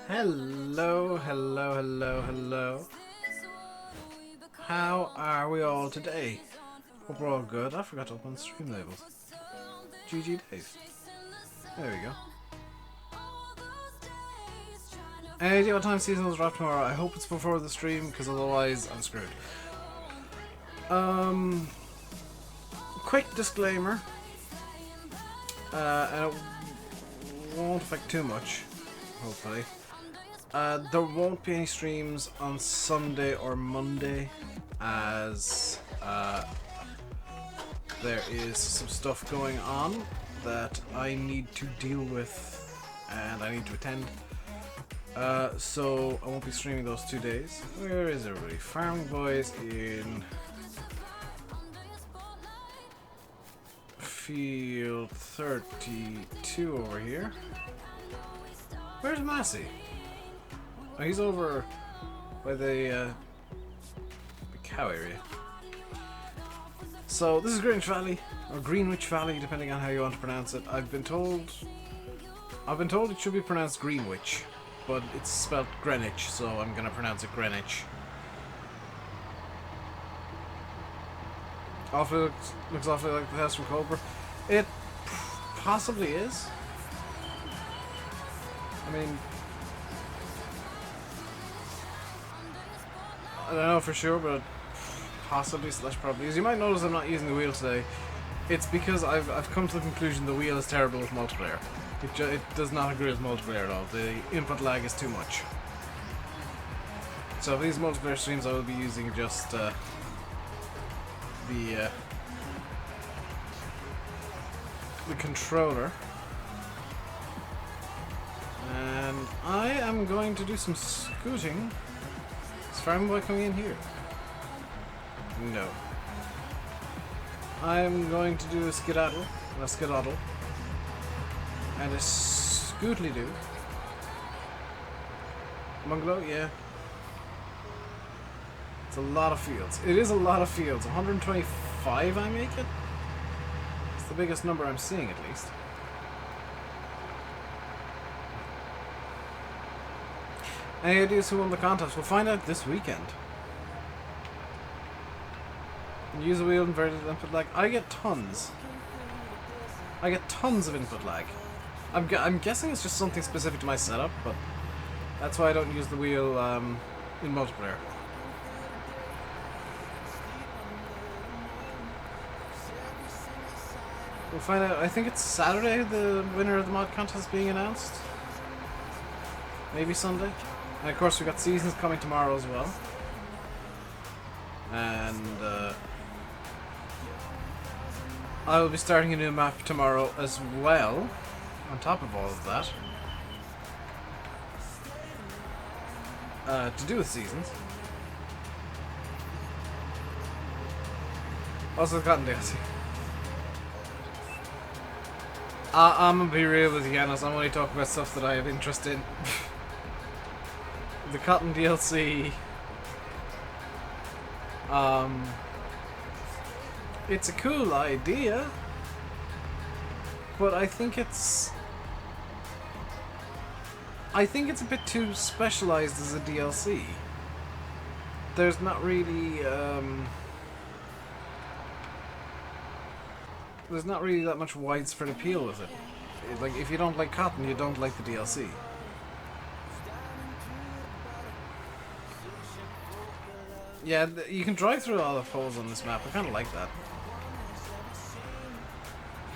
Hello, hello, hello, hello. How are we all today? Hope we're all good. I forgot to open stream labels. GG Dave. There we go. Any idea what time seasonals drop tomorrow? I hope it's before the stream, because otherwise I'm screwed. Quick disclaimer. And it won't affect too much, hopefully. There won't be any streams on Sunday or Monday, as there is some stuff going on that I need to deal with and I need to attend. So I won't be streaming those 2 days. Where is everybody? Farming Boys in Field 32 over here. Where's Massey? Oh, he's over by the cow area. So this is Greenwich Valley, or Greenwich Valley, depending on how you want to pronounce it. I've been told it should be pronounced Greenwich, but it's spelled Greenwich, so I'm gonna pronounce it Greenwich. Looks awfully like the house from Cobra. It possibly is. I mean, I don't know for sure, but possibly / probably. As you might notice, I'm not using the wheel today. It's because I've come to the conclusion the wheel is terrible with multiplayer. It does not agree with multiplayer at all. The input lag is too much. So for these multiplayer streams, I will be using just the controller. And I am going to do some scooting. Is Farm Boy coming in here? No. I'm going to do a skedaddle, and a scootly-doo. Bungalow, yeah. It's a lot of fields. It is a lot of fields. 125 I make it? It's the biggest number I'm seeing, at least. Any ideas who won the contest? We'll find out this weekend. Use a wheel inverted input lag. I get tons. I get tons of input lag. I'm guessing it's just something specific to my setup, but that's why I don't use the wheel in multiplayer. We'll find out. I think it's Saturday the winner of the mod contest is being announced. Maybe Sunday. And of course we've got seasons coming tomorrow as well. And I will be starting a new map tomorrow as well, on top of all of that. To do with seasons. Also the Cotton DLC. I'm gonna be real with you, Giannis. I'm only talking about stuff that I have interest in. The Cotton DLC. It's a cool idea, but I think it's a bit too specialized as a DLC. There's not really that much widespread appeal with it. Like, if you don't like Cotton, you don't like the DLC. Yeah, you can drive through all the holes on this map. I kind of like that.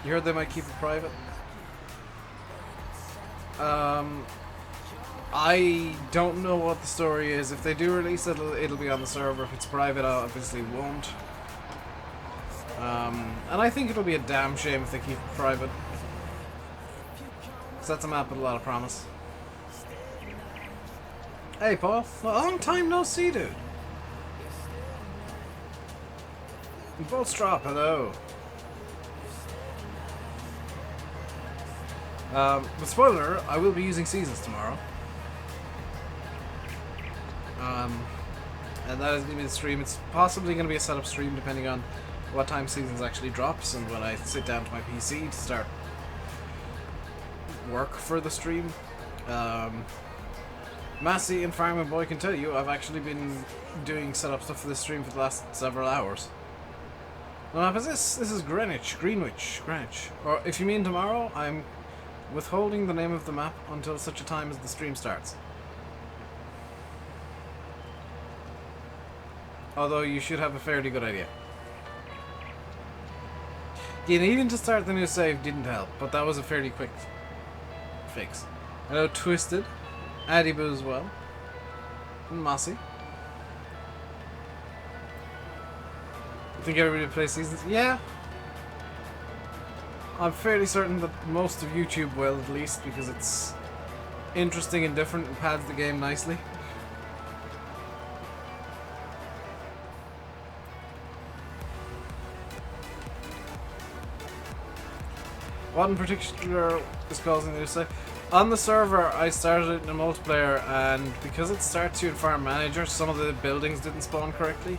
You heard they might keep it private? I don't know what the story is. If they do release it, it'll be on the server. If it's private, I obviously won't. And I think it'll be a damn shame if they keep it private. Because that's a map with a lot of promise. Hey, Paul. Long time no see, dude. Boltstrop, hello. But spoiler, I will be using seasons tomorrow. And that is going to be the stream. It's possibly going to be a setup stream depending on what time seasons actually drops and when I sit down to my PC to start work for the stream. Massey and Farming Boy can tell you I've actually been doing setup stuff for this stream for the last several hours. What map is this? This is Greenwich. Or if you mean tomorrow, I'm withholding the name of the map until such a time as the stream starts. Although you should have a fairly good idea. Yeah, even to start the new save didn't help, but that was a fairly quick fix. Hello, Twisted. Adiboo as well. And Mossy. I think everybody plays seasons. Yeah. I'm fairly certain that most of YouTube will, at least, because it's interesting and different and pads the game nicely. What in particular is causing me to say? On the server, I started it in a multiplayer, and because it starts you in Farm Manager, some of the buildings didn't spawn correctly.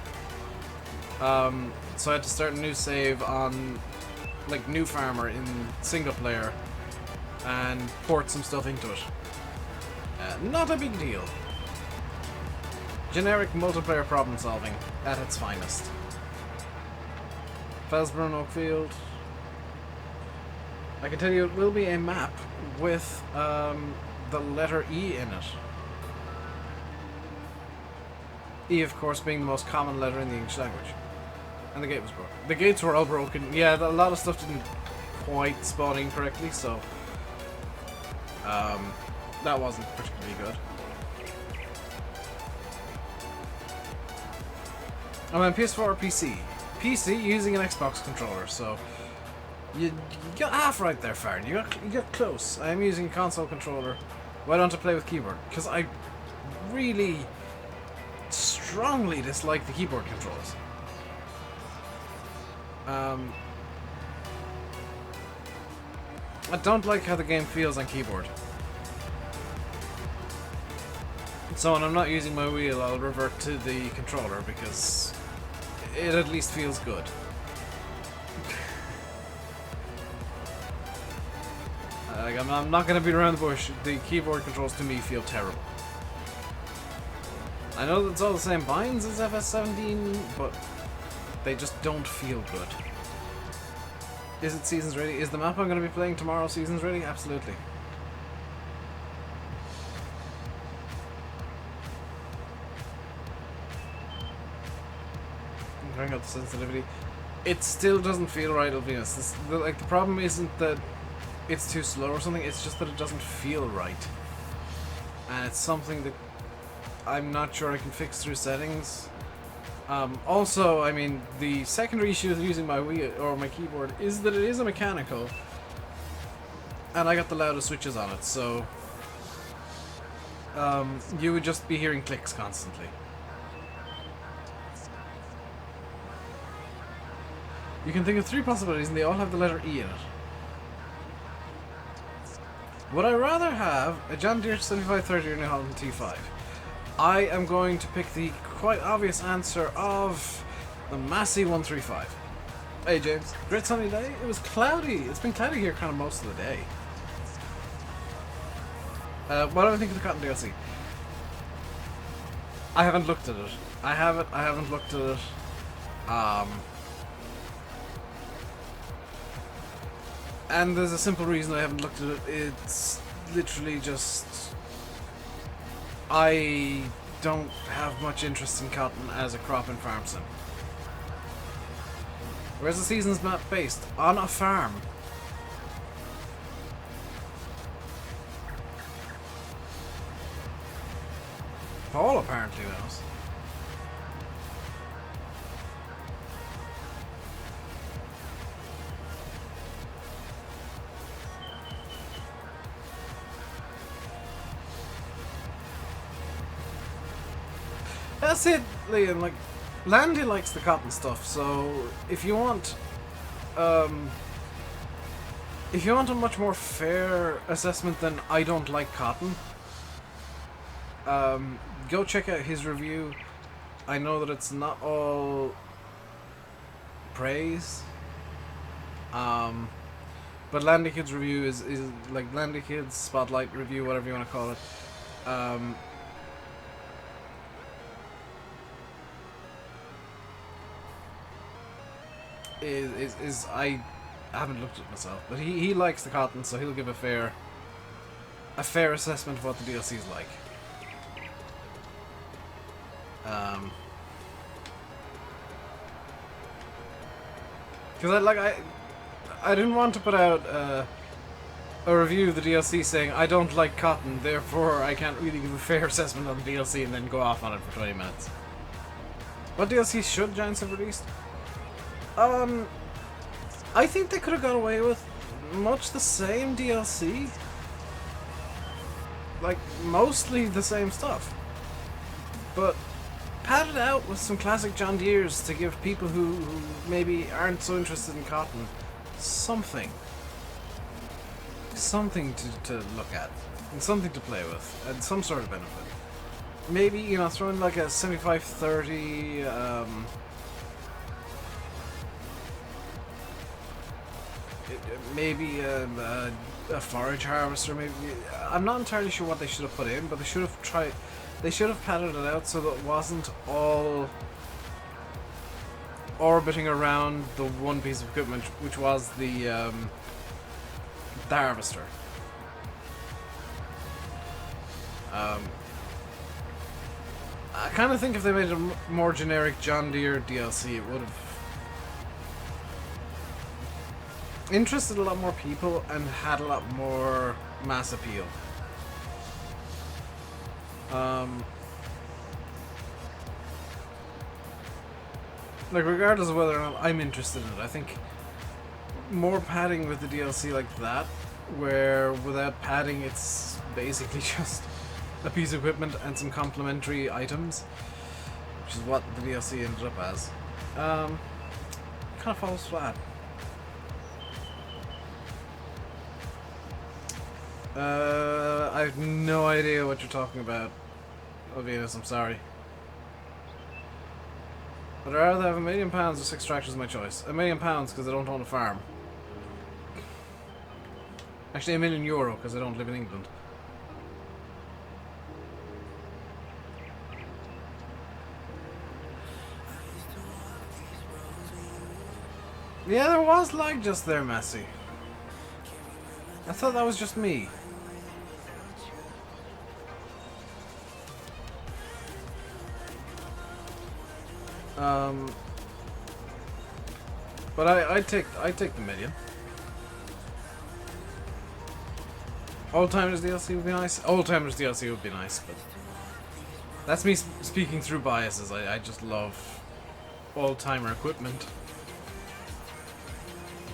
So I had to start a new save on, like, New Farmer in single player, and port some stuff into it. Not a big deal. Generic multiplayer problem solving at its finest. Felsborough and Oakfield. I can tell you it will be a map with the letter E in it. E, of course, being the most common letter in the English language. And the gate was broken. The gates were all broken. Yeah, a lot of stuff didn't quite spawn in correctly, so that wasn't particularly good. I'm on PS4 or PC. PC using an Xbox controller, so you got half right there, Farron. You got close. I am using a console controller. Why don't I play with keyboard? Because I really strongly dislike the keyboard controls. I don't like how the game feels on keyboard. So when I'm not using my wheel, I'll revert to the controller because it at least feels good. I'm not going to beat around the bush. The keyboard controls to me feel terrible. I know that it's all the same binds as FS17, but they just don't feel good. Is it seasons ready? Is the map I'm going to be playing tomorrow seasons ready? Absolutely. Bring up the sensitivity. It still doesn't feel right, Elvinus. The problem isn't that it's too slow or something, it's just that it doesn't feel right. And it's something that I'm not sure I can fix through settings. Also, I mean, the secondary issue with using my wheel or my keyboard is that it is a mechanical, and I got the loudest switches on it, so you would just be hearing clicks constantly. You can think of 3 possibilities, and they all have the letter E in it. Would I rather have a John Deere 7530 or New Holland T5? I am going to pick the quite obvious answer of the Massey 135. Hey James, great sunny day. It was cloudy. It's been cloudy here kind of most of the day. What do I think of the Cotton DLC? I haven't looked at it. I haven't looked at it. And there's a simple reason I haven't looked at it. It's literally just I don't have much interest in cotton as a crop in farm sim. Where's the seasons map based? On a farm. Paul apparently knows. That's it, Liam. Like, Landy likes the cotton stuff, so if you want a much more fair assessment than I don't like cotton, go check out his review. I know that it's not all praise, But Landy Kids review is like Landy Kids Spotlight review, whatever you want to call it. Is I haven't looked at it myself, but he likes the cotton, so he'll give a fair assessment of what the DLC is like. Because I didn't want to put out a review of the DLC saying I don't like cotton, therefore I can't really give a fair assessment on the DLC and then go off on it for 20 minutes. What DLC should Giants have released? I think they could have got away with much the same DLC. Like, mostly the same stuff. But padded out with some classic John Deere's to give people who maybe aren't so interested in cotton something to look at and something to play with and some sort of benefit. Maybe, you know, throw in like a 7530 maybe a forage harvester. Maybe I'm not entirely sure what they should have put in, but they should have padded it out so that it wasn't all orbiting around the one piece of equipment, which was the harvester. I kind of think if they made a more generic John Deere DLC, it would have interested a lot more people and had a lot more mass appeal. Like, regardless of whether or not I'm interested in it, I think more padding with the DLC like that, where without padding it's basically just a piece of equipment and some complementary items, which is what the DLC ended up as, kind of falls flat. I have no idea what you're talking about, Venus, I'm sorry. But I'd rather have £1 million or 6 tractors, my choice. £1 million because I don't own a farm. Actually, €1 million because I don't live in England. Yeah, there was lag just there, Messi. I thought that was just me. But I'd take the $1 million. Old Timers DLC would be nice. Old Timers DLC would be nice, but that's me speaking through biases. I just love old timer equipment.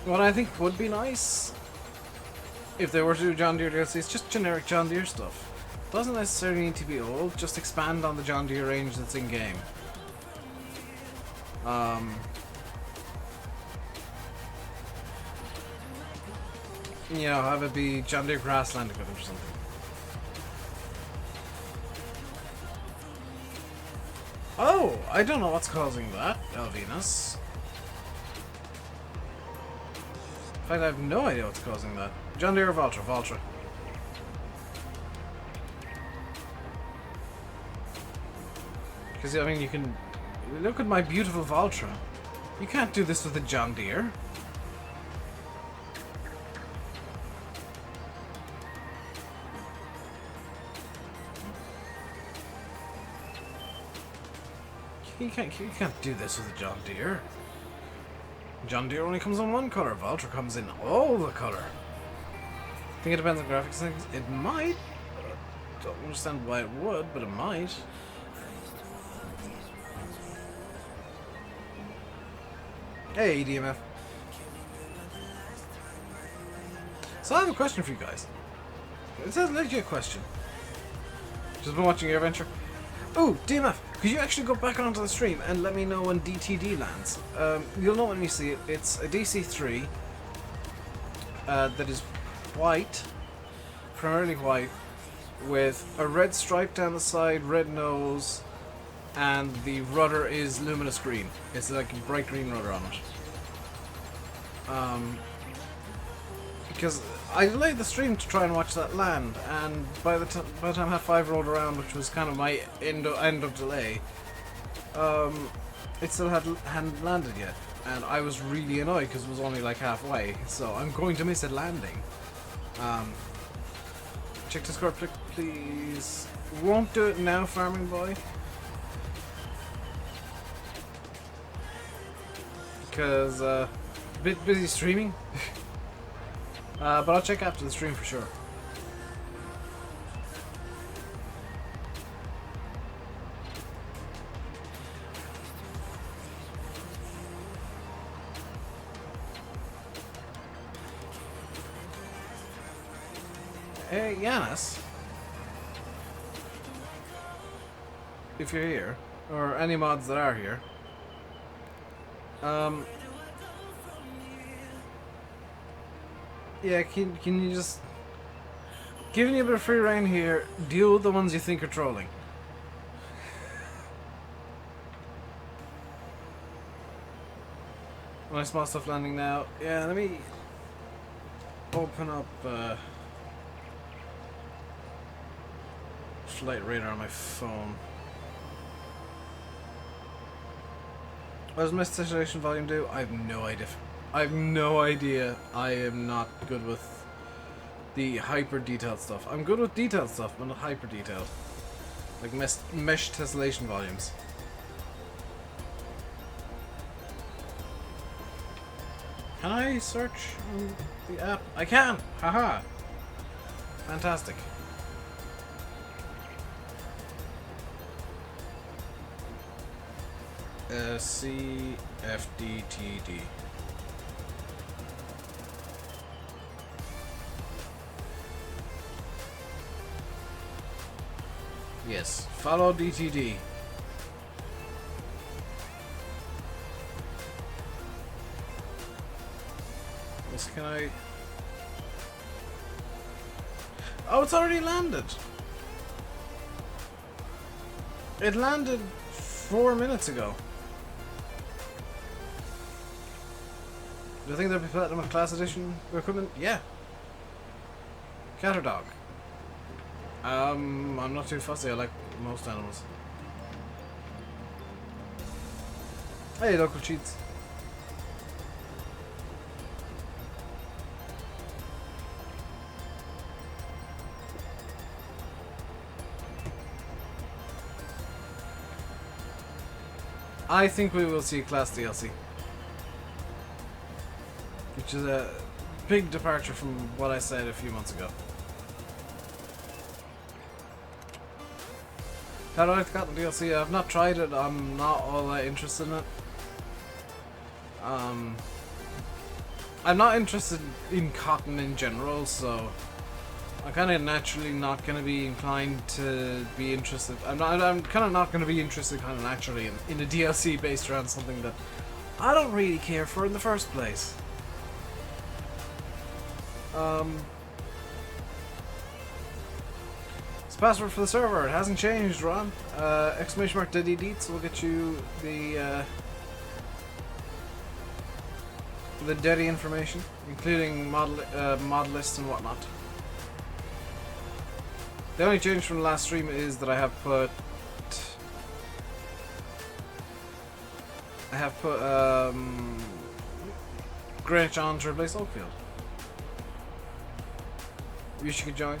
What I think would be nice, if they were to do John Deere DLC, it's just generic John Deere stuff. Doesn't necessarily need to be old, just expand on the John Deere range that's in game. You know, have it be John Deere grassland equipment or something. Oh, I don't know what's causing that, Elvinus. In fact, I have no idea what's causing that. John Deere or Valtra? Valtra. Because, I mean, you can... Look at my beautiful Valtra. You can't do this with a John Deere. You can't do this with a John Deere. John Deere only comes in one color. Valtra comes in all the color. I think it depends on graphics things. It might. Don't understand why it would, but it might. Hey, DMF. So I have a question for you guys. It's a legit question. Just been watching your adventure. Oh, DMF, could you actually go back onto the stream and let me know when DTD lands? You'll know when you see it. It's a DC-3 that is white, primarily white, with a red stripe down the side, red nose, and the rudder is luminous green. It's like a bright green rudder on it. because I delayed the stream to try and watch that land, and by the time half 5 rolled around, which was kind of my end of delay, it still hadn't landed yet, and I was really annoyed because it was only like halfway. So I'm going to miss it landing. Check Discord, please. Won't do it now, farming boy, because a bit busy streaming. But I'll check after the stream for sure. Hey, Yanis. If you're here, or any mods that are here, yeah, can you just, giving you a bit of free reign here, deal with the ones you think are trolling. Nice small stuff landing now. Yeah, let me open up flight radar on my phone. What does my saturation volume do? I have no idea. I have no idea. I am not good with the hyper detailed stuff. I'm good with detailed stuff, but not hyper detailed. Like mesh tessellation volumes. Can I search on the app? I can! Haha! Fantastic. CFDTD. Yes, follow DTD. Yes, can I... Oh, it's already landed! It landed 4 minutes ago. Do you think there'll be platinum with class edition equipment? Yeah. Cat or dog? I'm not too fussy. I like most animals. Hey, local cheats. I think we will see class DLC, which is a big departure from what I said a few months ago. How do I like the DLC? I've not tried it. I'm not all that interested in it. I'm not interested in cotton in general, so I'm kind of naturally not going to be inclined to be interested. I'm kind of not going to be interested kind of naturally in a DLC based around something that I don't really care for in the first place. It's password for the server. It hasn't changed, Ron. Exclamation mark Diddy Deets will get you the Diddy information, including mod lists and whatnot. The only change from the last stream is that I have put Greenwich on to replace Oakfield. Wish you could join.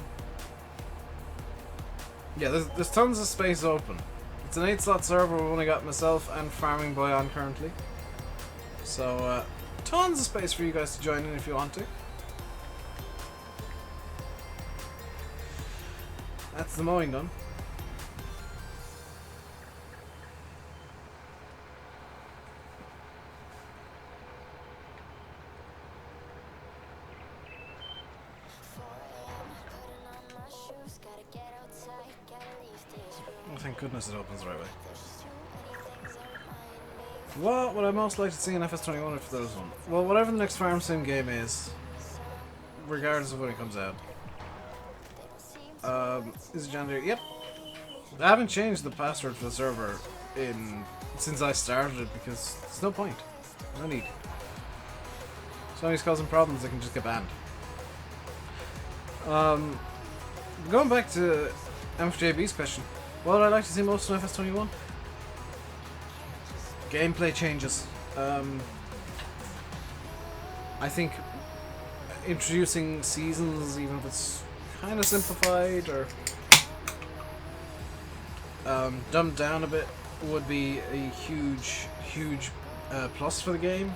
Yeah, there's tons of space open. It's an 8-slot server. We've only got myself and Farming Boy on currently, so tons of space for you guys to join in if you want to. That's the mowing done. Oh, thank goodness it opens the right way. What would I most like to see in FS21 if there was one? Well, whatever the next farm sim game is, regardless of when it comes out. Is it January? Yep. I haven't changed the password for the server since I started it because there's no point. No need. If somebody's causing problems, they can just get banned. Going back to MFJB's question, what would I like to see most in FS21? Gameplay changes. I think introducing seasons, even if it's kind of simplified or dumbed down a bit, would be a huge plus for the game.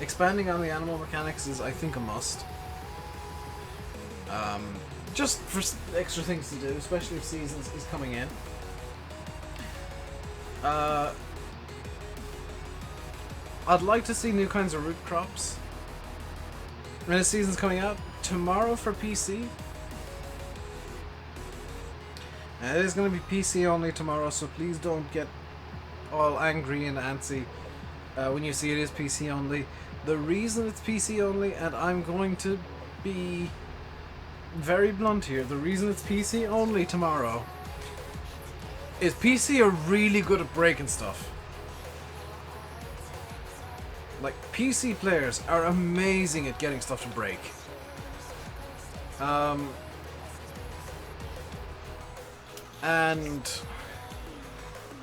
Expanding on the animal mechanics is, I think, a must. Just for extra things to do, especially if Seasons is coming in. I'd like to see new kinds of root crops. When the Season's coming out tomorrow for PC. And it is going to be PC only tomorrow, so please don't get all angry and antsy when you see it is PC only. The reason it's PC only, and I'm going to be very blunt here, the reason it's PC only tomorrow is PC are really good at breaking stuff. Like, PC players are amazing at getting stuff to break. And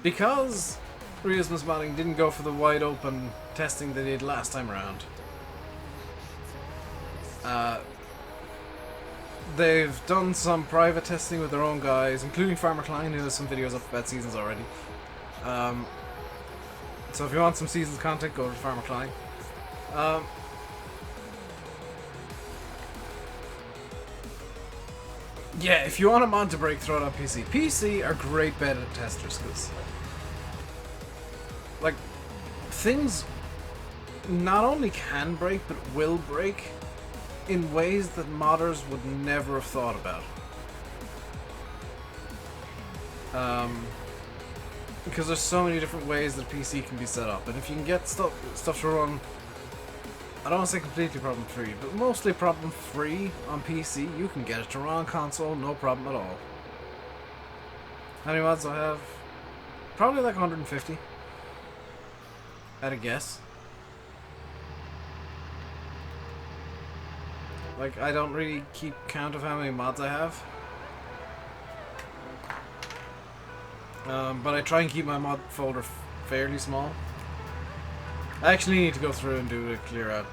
because Realismus Modding didn't go for the wide open testing they did last time around, they've done some private testing with their own guys, including Farmer Klein, who has some videos up about Seasons already. So if you want some Seasons content, go to Farmer Klein. Yeah, if you want a mod to break, throw it on PC. PC are great beta testers, because like, things not only can break, but will break in ways that modders would never have thought about. Because there's so many different ways that PC can be set up, and if you can get stuff to run, I don't want to say completely problem-free, but mostly problem-free on PC, you can get it to run on console, no problem at all. How many mods do I have? Probably like 150. At a guess. Like, I don't really keep count of how many mods I have. But I try and keep my mod folder fairly small. I actually need to go through and do a clear out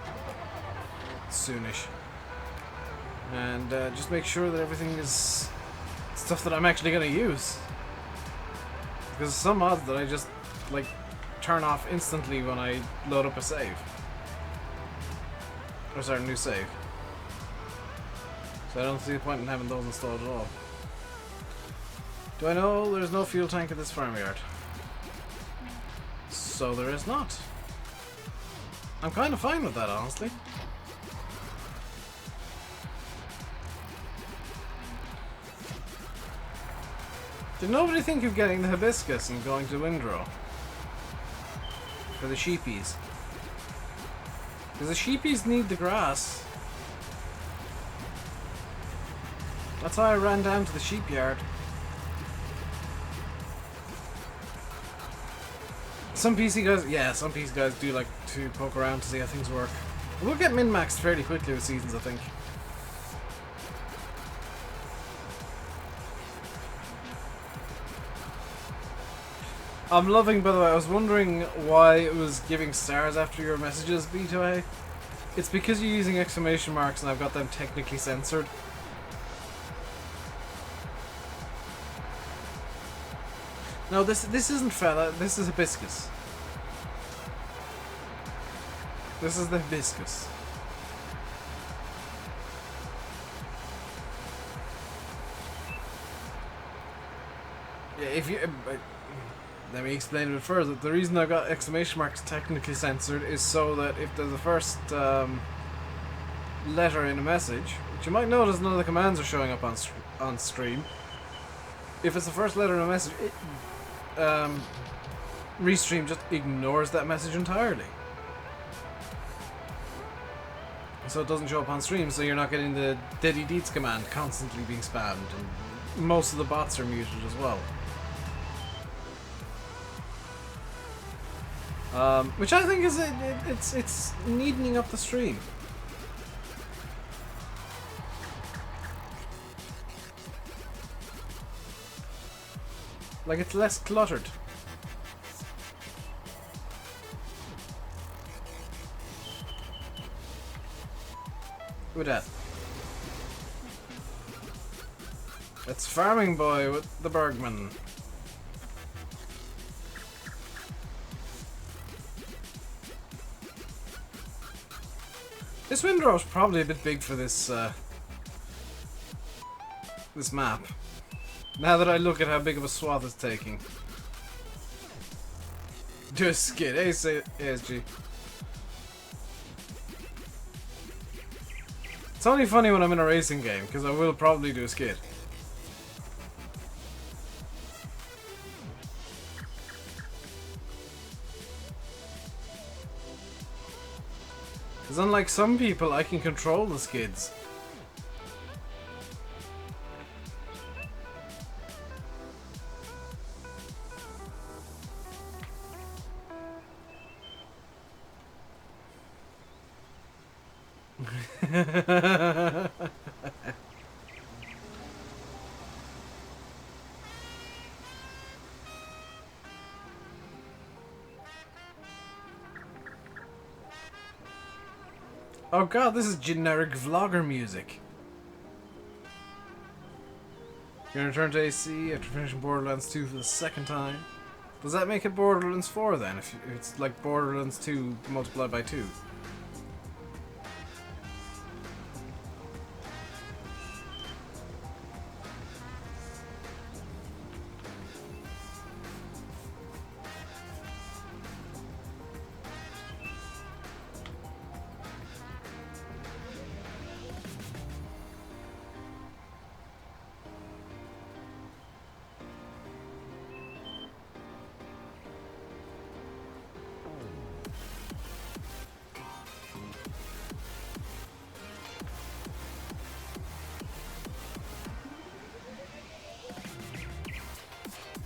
soonish. And just make sure that everything is stuff that I'm actually going to use. Because some mods that I just, like, turn off instantly when I load up a save. Or start a new save. So I don't see the point in having those installed at all. Do I know there's no fuel tank at this farmyard? So there is not. I'm kind of fine with that, honestly. Did nobody think of getting the hibiscus and going to Windrow? For the sheepies. Because the sheepies need the grass. That's how I ran down to the sheep yard. Some PC guys, yeah, some PC guys do like to poke around to see how things work. We'll get min-maxed fairly quickly with Seasons, I think. I'm loving, by the way, I was wondering why it was giving stars after your messages, B2A. It's because you're using exclamation marks and I've got them technically censored. No, this isn't fella, this is hibiscus. This is the hibiscus. Yeah, if you... let me explain a bit further. The reason I got exclamation marks technically censored is so that if there's the first letter in a message, which you might notice none of the commands are showing up on stream. If it's the first letter in a message, Restream just ignores that message entirely. So it doesn't show up on stream, so you're not getting the Diddy Deets command constantly being spammed, and most of the bots are muted as well. Which I think is it's neatening up the stream. Like, it's less cluttered. Who dat? It's Farming Boy with the Bergman. This windrow is probably a bit big for this this map. Now that I look at how big of a swath it's taking. Do a skid, ASG. It's only funny when I'm in a racing game, because I will probably do a skid. Because unlike some people, I can control the skids. Oh god, this is generic vlogger music. You're gonna return to AC after finishing Borderlands 2 for the second time. Does that make it Borderlands 4 then, if it's like Borderlands 2 multiplied by 2?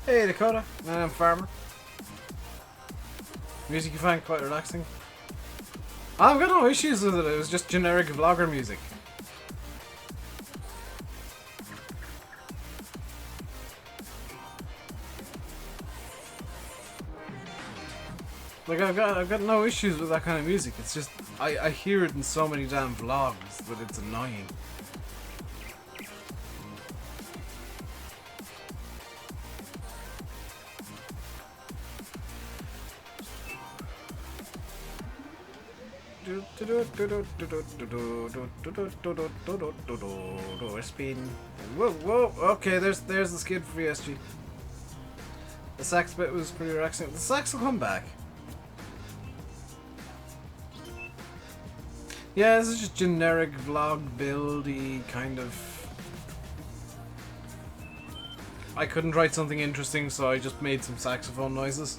Hey Dakota, I'm Farmer. Music you find quite relaxing? I've got no issues with it, it was just generic vlogger music. Like I've got no issues with that kind of music, it's just I hear it in so many damn vlogs that it's annoying. Spin. Whoa, whoa. Okay, there's the skid for ESG. The sax bit was pretty relaxing. The sax will come back. Yeah, this is just generic vlog buildy kind of. I couldn't write something interesting, so I just made some saxophone noises.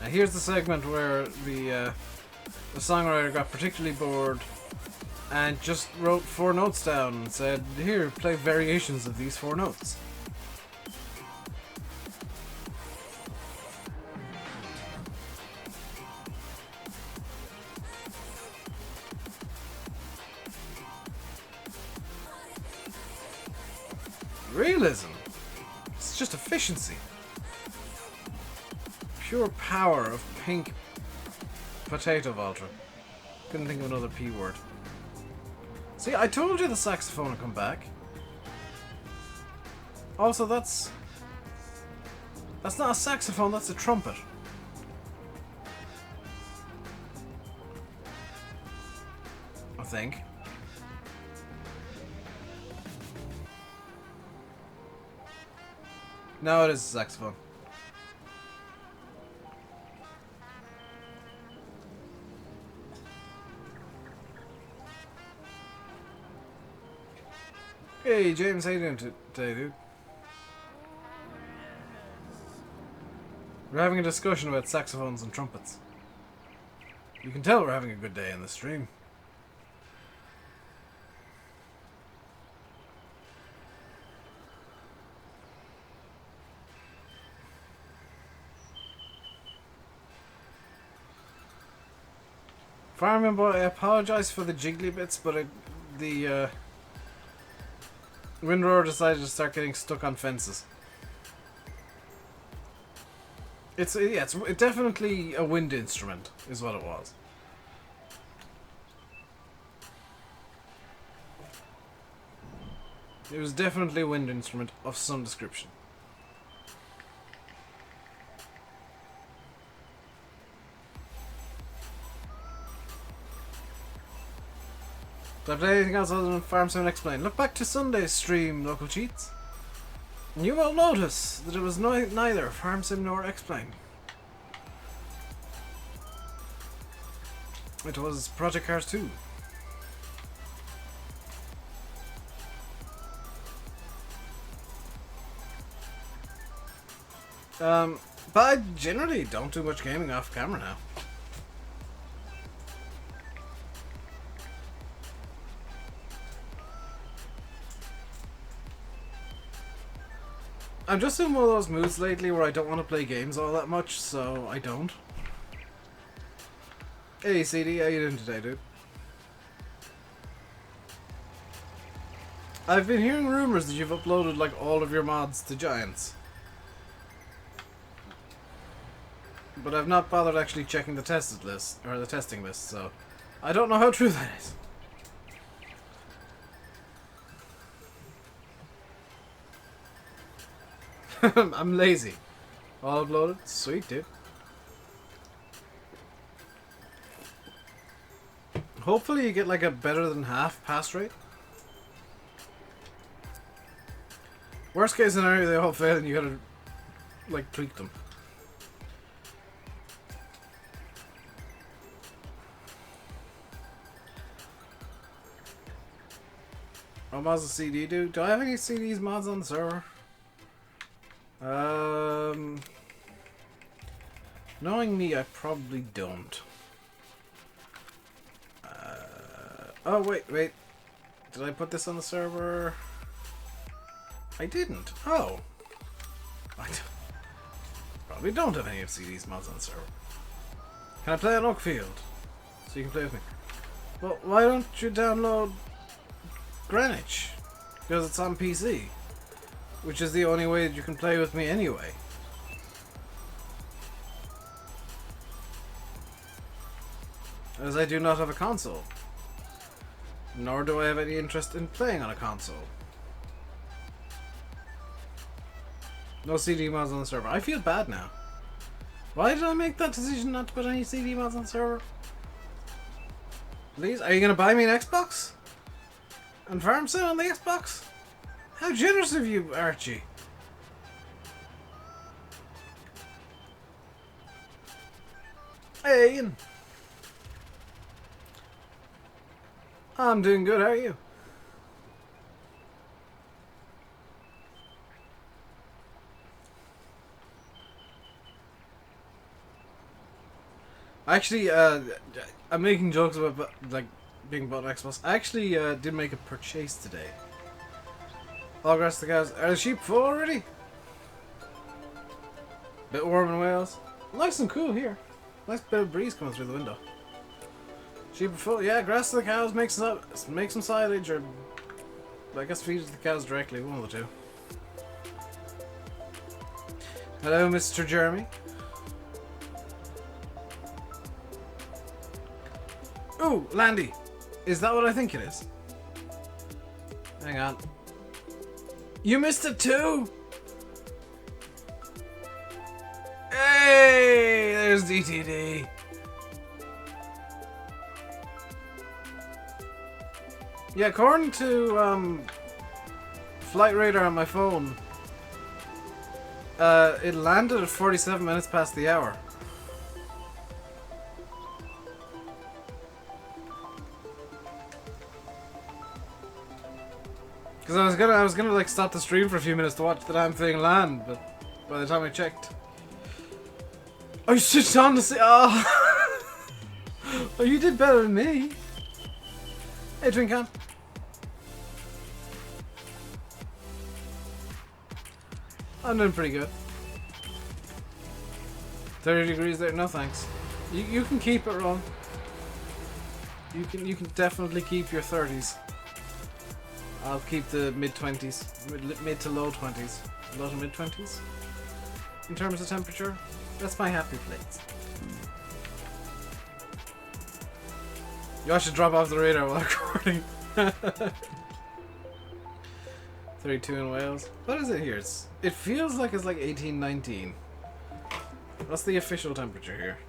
Now here's the segment where the songwriter got particularly bored and just wrote 4 notes down and said, "Here, play variations of these 4 notes." Realism. It's just efficiency. Pure power of pink potato Voltra. Couldn't think of another P word. See, I told you the saxophone would come back. Also, that's not a saxophone, that's a trumpet. I think. No, it is a saxophone. Hey James, how you doing today, dude? We're having a discussion about saxophones and trumpets. You can tell we're having a good day in the stream. Fireman boy, I apologise for the jiggly bits, but the windrower decided to start getting stuck on fences. It's definitely a wind instrument, is what it was. It was definitely a wind instrument of some description. Did I play anything else other than Farm Sim Explain? Look back to Sunday's stream, local cheats. And you will notice that it was neither Farm Sim nor Explain. It was Project Cars 2. But I generally don't do much gaming off camera now. I'm just in one of those moods lately where I don't want to play games all that much, so I don't. Hey CD, how you doing today, dude? I've been hearing rumors that you've uploaded like all of your mods to Giants. But I've not bothered actually checking the tested list, or the testing list, so I don't know how true that is. I'm lazy. All uploaded? Sweet, dude. Hopefully you get like a better than half pass rate. Worst case scenario, they all fail and you gotta like tweak them. What mods does CD do? Do I have any CD's mods on the server? Knowing me, I probably don't. Oh, wait. Did I put this on the server? I didn't. Oh. Probably don't have any of CD's mods on the server. Can I play on Oakfield? So you can play with me. Well, why don't you download Greenwich? Because it's on PC. Which is the only way that you can play with me anyway. As I do not have a console. Nor do I have any interest in playing on a console. No CD mods on the server. I feel bad now. Why did I make that decision not to put any CD mods on the server? Please? Are you going to buy me an Xbox? And Farm Sim on the Xbox? How generous of you, Archie. Hey, Ian. I'm doing good, how are you? Actually, I'm making jokes about like being bought an Xbox. I actually did make a purchase today. All grass to the cows. Are the sheep full already? Bit warm in Wales. Nice and cool here. Nice bit of breeze coming through the window. Sheep are full. Yeah, grass to the cows. Make some silage, or I guess feed it to the cows directly. One of the two. Hello, Mr. Jeremy. Ooh, Landy. Is that what I think it is? Hang on. You missed it too? Hey, there's DTD. Yeah, according to Flight Radar on my phone, it landed at 47 minutes past the hour. Because I was gonna like stop the stream for a few minutes to watch the damn thing land, but by the time I checked, I switched on to see. Oh, oh, you did better than me. Hey, Twin Cam. I'm doing pretty good. 30 degrees there. No thanks. You can keep it, Ron. You can definitely keep your 30s. I'll keep the mid-20s, mid to low 20s, low to mid-20s. In terms of temperature, that's my happy place. You should drop off the radar while recording. 32 in Wales. What is it here? It feels like it's like 18, 19. What's the official temperature here?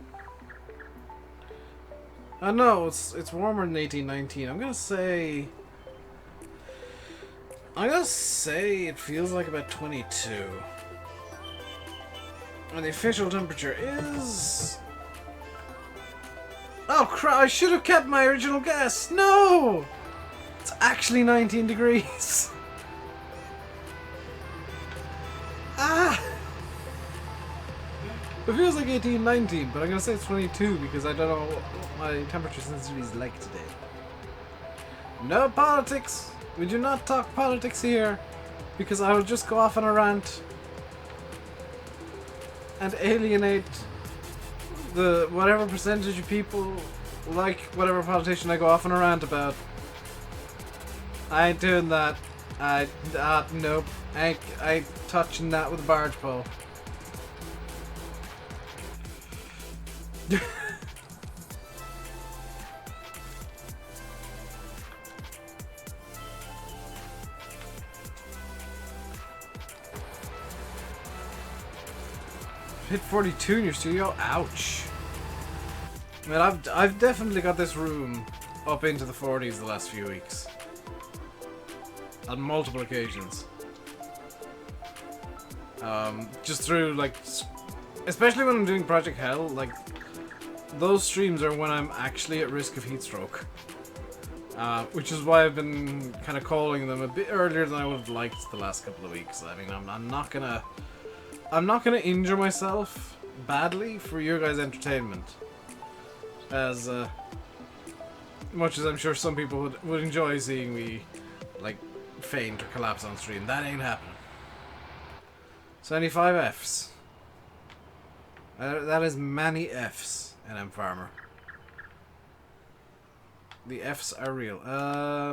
No, it's warmer than 18, 19. I'm gonna say it feels like about 22. And the official temperature is... Oh crap, I should have kept my original guess! No! It's actually 19 degrees. Ah! It feels like 18, 19, but I'm gonna say it's 22 because I don't know what my temperature sensitivity is like today. No politics! We do not talk politics here, because I will just go off on a rant and alienate the whatever percentage of people like whatever politician I go off on a rant about. I ain't doing that. Nope. I ain't touching that with a barge pole. Hit 42 in your studio? Ouch. I mean, I've definitely got this room up into the 40s the last few weeks. On multiple occasions. Just through, like, especially when I'm doing Project Hell, like, those streams are when I'm actually at risk of heat stroke. Which is why I've been kind of calling them a bit earlier than I would have liked the last couple of weeks. I mean, I'm not gonna injure myself badly for your guys' entertainment. As much as I'm sure some people would enjoy seeing me, like, faint or collapse on stream. That ain't happening. 75 Fs. That is many Fs in M Farmer. The Fs are real. Yeah,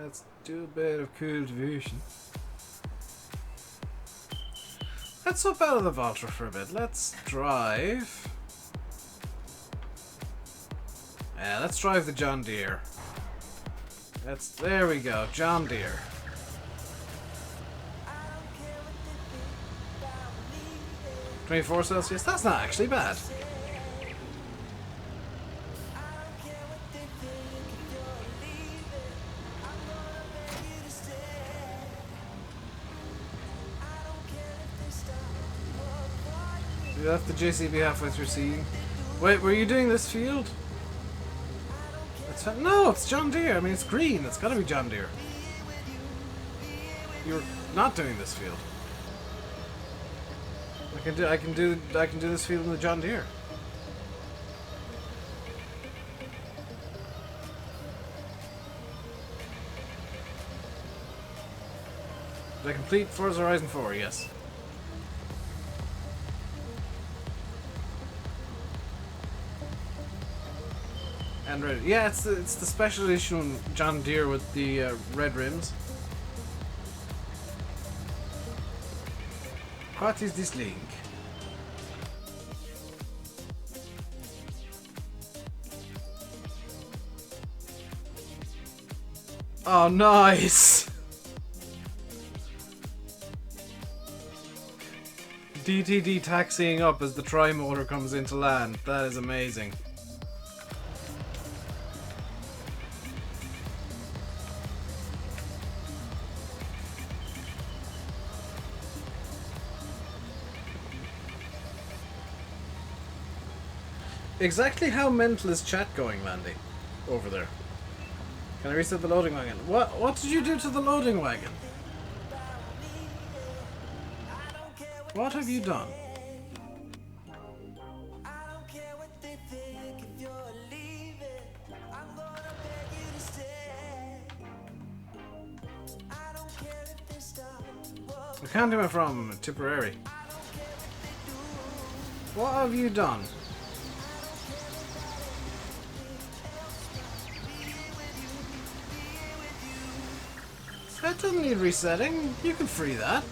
let's do a bit of cultivation. Let's hop out of the Valtra for a bit. Let's drive. Yeah, let's drive the John Deere. There we go, John Deere. (24 Celsius). That's not actually bad. You left the JCB halfway through seeing. Wait, were you doing this field? No, it's John Deere. I mean, it's green. It's gotta be John Deere. You're not doing this field. I can do this field in the John Deere. Did I complete Forza Horizon 4? Yes. And red. Yeah, it's the special edition John Deere with the red rims. What is this link? Oh, nice! DTD taxiing up as the tri-motor comes into land. That is amazing. Exactly how mental is chat going, Mandy? Over there. Can I reset the loading wagon? What did you do to the loading wagon? What have you done? I can't do it from Tipperary. What have you done? That doesn't need resetting. You can free that.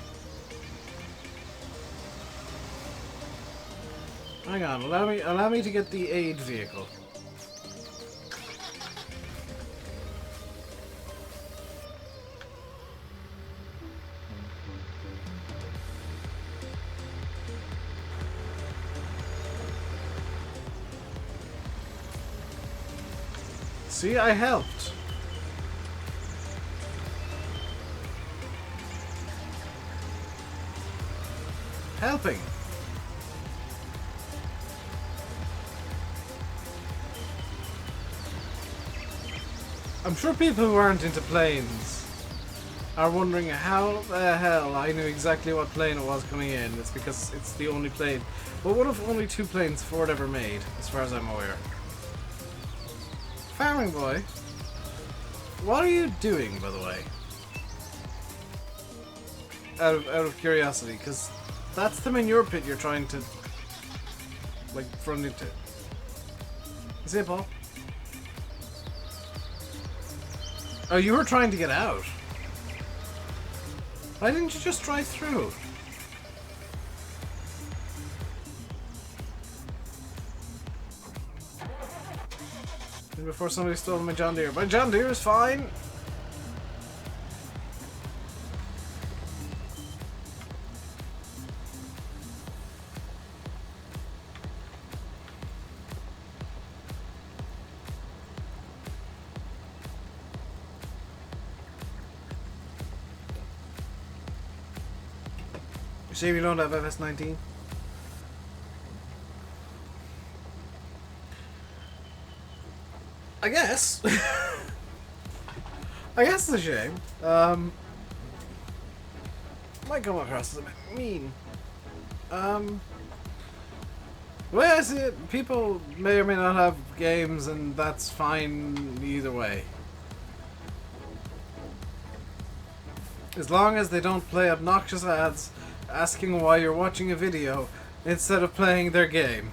Hang on, allow me to get the aid vehicle. See, I helped. Helping. I'm sure people who aren't into planes are wondering how the hell I knew exactly what plane it was coming in. It's because it's the only plane. But what if only 2 planes Ford ever made, as far as I'm aware? Farming boy, what are you doing, by the way? Out of curiosity, because that's the manure pit you're trying to, like, run into. You see it, Paul? Oh, you were trying to get out. Why didn't you just drive through? Before somebody stole my John Deere. My John Deere is fine! You see, we don't have FS19. I guess. I guess it's a shame. Might come across as a bit mean. The way I see it, people may or may not have games, and that's fine either way. As long as they don't play obnoxious ads asking why you're watching a video instead of playing their game.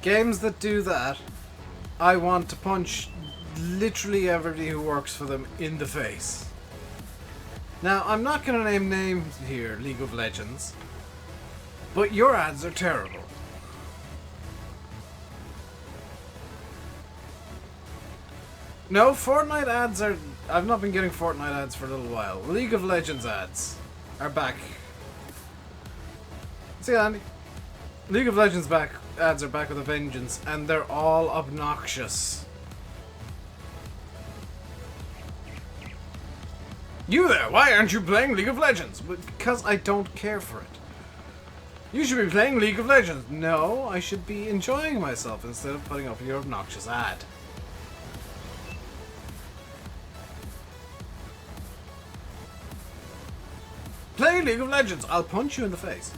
Games that do that, I want to punch literally everybody who works for them in the face. Now, I'm not going to name names here, League of Legends, but your ads are terrible. No, Fortnite ads are... I've not been getting Fortnite ads for a little while. League of Legends ads are back. See, Andy? League of Legends ads are back with a vengeance, and they're all obnoxious. You there, why aren't you playing League of Legends? Because I don't care for it. You should be playing League of Legends. No, I should be enjoying myself instead of putting up your obnoxious ad. Play League of Legends. I'll punch you in the face.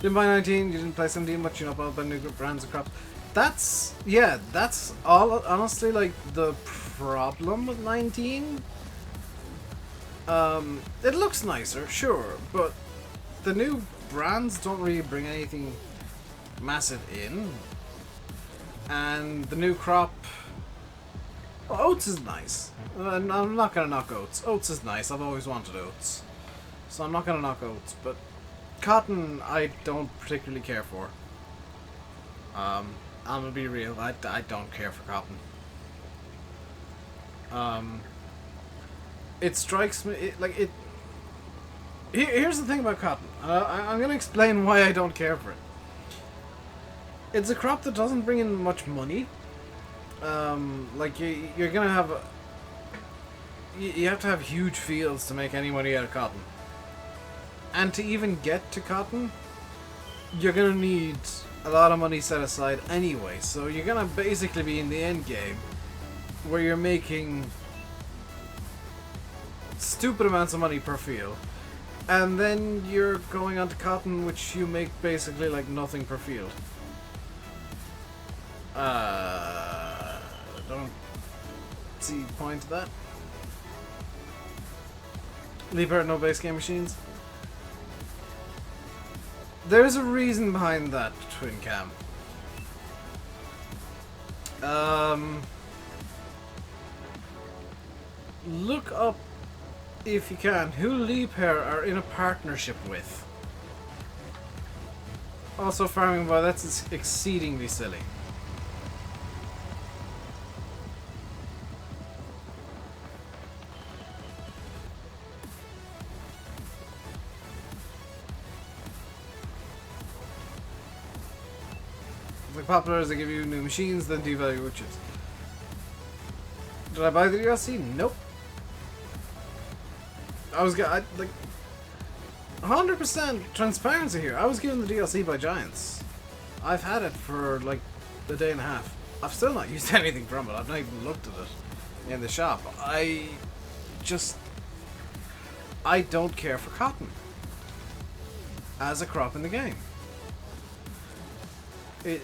Didn't buy 19, you didn't play 17 much, you know about new brands and crops. That's, yeah, that's all, honestly, like, the problem with 19. It looks nicer, sure, but the new brands don't really bring anything massive in. And the new crop, well, oats is nice. I'm not gonna knock oats. Oats is nice, I've always wanted oats. So I'm not gonna knock oats, but cotton, I don't particularly care for. I'm gonna be real, I don't care for cotton. It strikes me, here's the thing about cotton. I'm gonna explain why I don't care for it. It's a crop that doesn't bring in much money. Like, you're gonna have... You have to have huge fields to make any money out of cotton. And to even get to cotton, you're gonna need a lot of money set aside anyway, so you're gonna basically be in the end game where you're making stupid amounts of money per field, and then you're going on to cotton, which you make basically like nothing per field. Don't see the point of that. Leave out no base game machines. There's a reason behind that, Twin Cam. Look up, if you can, who Leapair are in a partnership with. Also, Farming Boy, that's exceedingly silly. Like popular as they give you new machines, then devalue your chips. Did I buy the DLC? Nope. I was like 100% transparency here. I was given the DLC by Giants. I've had it for like a day and a half. I've still not used anything from it. I've not even looked at it in the shop. I don't care for cotton as a crop in the game. It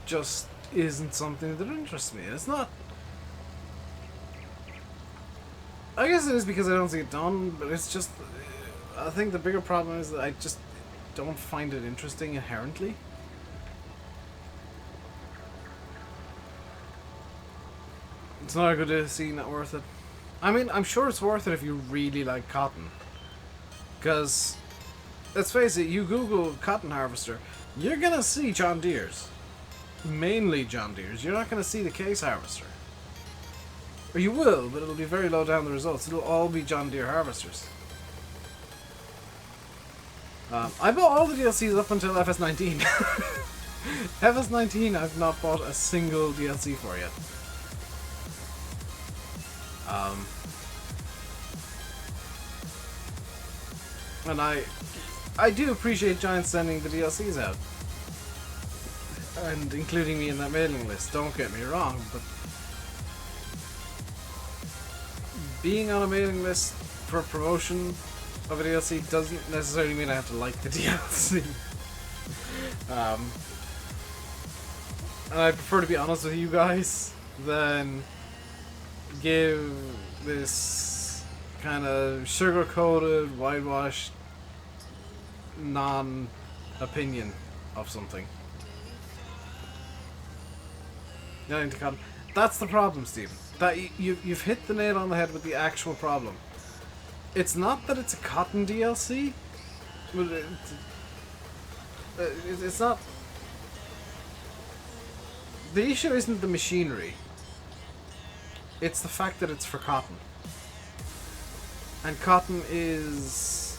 just isn't something that interests me. It's not. I guess it is because I don't see it done, but it's just. I think the bigger problem is that I just don't find it interesting inherently. It's not a good DLC, not worth it. I mean, I'm sure it's worth it if you really like cotton. Because, let's face it, you Google cotton harvester, you're gonna see John Deere's. Mainly John Deere's. You're not gonna see the case harvester. Or you will, but it'll be very low down the results. It'll all be John Deere harvesters. I bought all the DLCs up until FS19. FS19 I've not bought a single DLC for yet. And I do appreciate Giants sending the DLCs out. And including me in that mailing list, don't get me wrong, but being on a mailing list for promotion of a DLC doesn't necessarily mean I have to like the DLC. And I prefer to be honest with you guys than give this kind of sugar-coated, whitewashed non-opinion of something. That's the problem, Stephen. That you've hit the nail on the head with the actual problem. It's not that it's a cotton DLC. It's not. The issue isn't the machinery. It's the fact that it's for cotton. And cotton is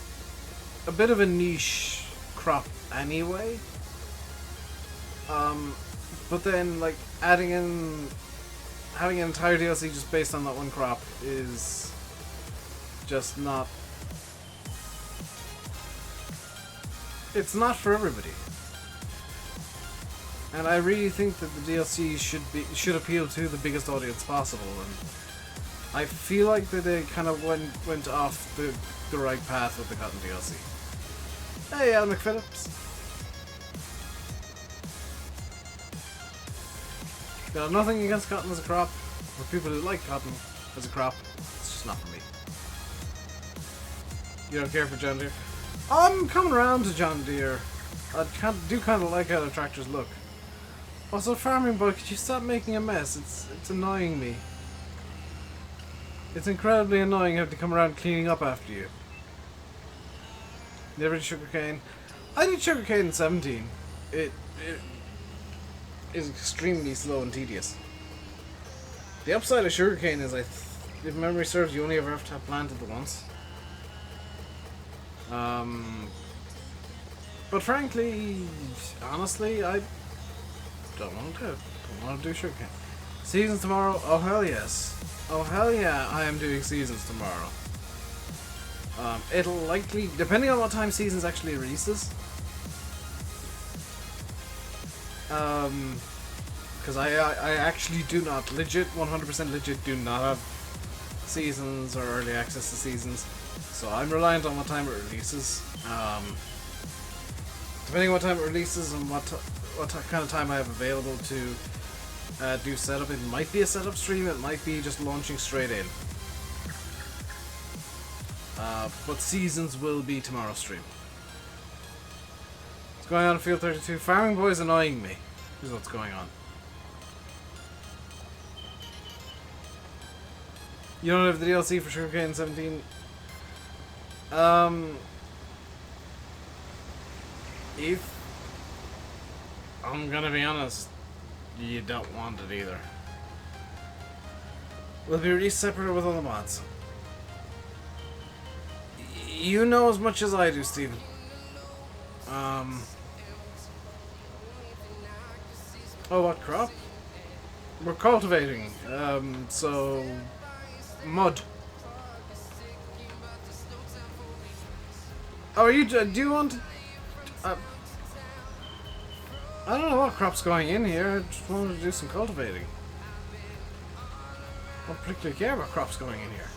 a bit of a niche crop anyway. But then, like, having an entire DLC just based on that one crop is just not. It's not for everybody. And I really think that the DLC should appeal to the biggest audience possible, and I feel like that they kind of went off the right path with the cotton DLC. Hey, Al McPhillips. Got nothing against cotton as a crop, or people who like cotton as a crop. It's just not for me. You don't care for John Deere? I'm coming around to John Deere. I do kind of like how the tractors look. Also, Farming Boy, could you stop making a mess? It's annoying me. It's incredibly annoying having to come around cleaning up after you. Never did sugarcane. I did sugarcane in 17. It is extremely slow and tedious. The upside of sugarcane is, if memory serves, you only ever have to have planted it once. But frankly, honestly, I don't want to do it. Don't want to do sugarcane. Seasons tomorrow? Oh hell yes. Oh hell yeah, I am doing seasons tomorrow. It'll likely, depending on what time seasons actually releases, Because I actually do not, legit, 100% legit, do not have seasons or early access to seasons. So I'm reliant on what time it releases. Depending on what time it releases and what kind of time I have available to do setup, it might be a setup stream, it might be just launching straight in. But seasons will be tomorrow's stream. What's going on in Field 32? Farming Boy's annoying me. Here's what's going on. You don't have the DLC for Sugarcane 17? If I'm gonna be honest, you don't want it either. Will be released separately with all the mods. You know as much as I do, Steven. Oh, what crop? We're cultivating. So mud. Oh, are you? Do you want? I don't know what crop's going in here. I just wanted to do some cultivating. I don't particularly care what crop's going in here.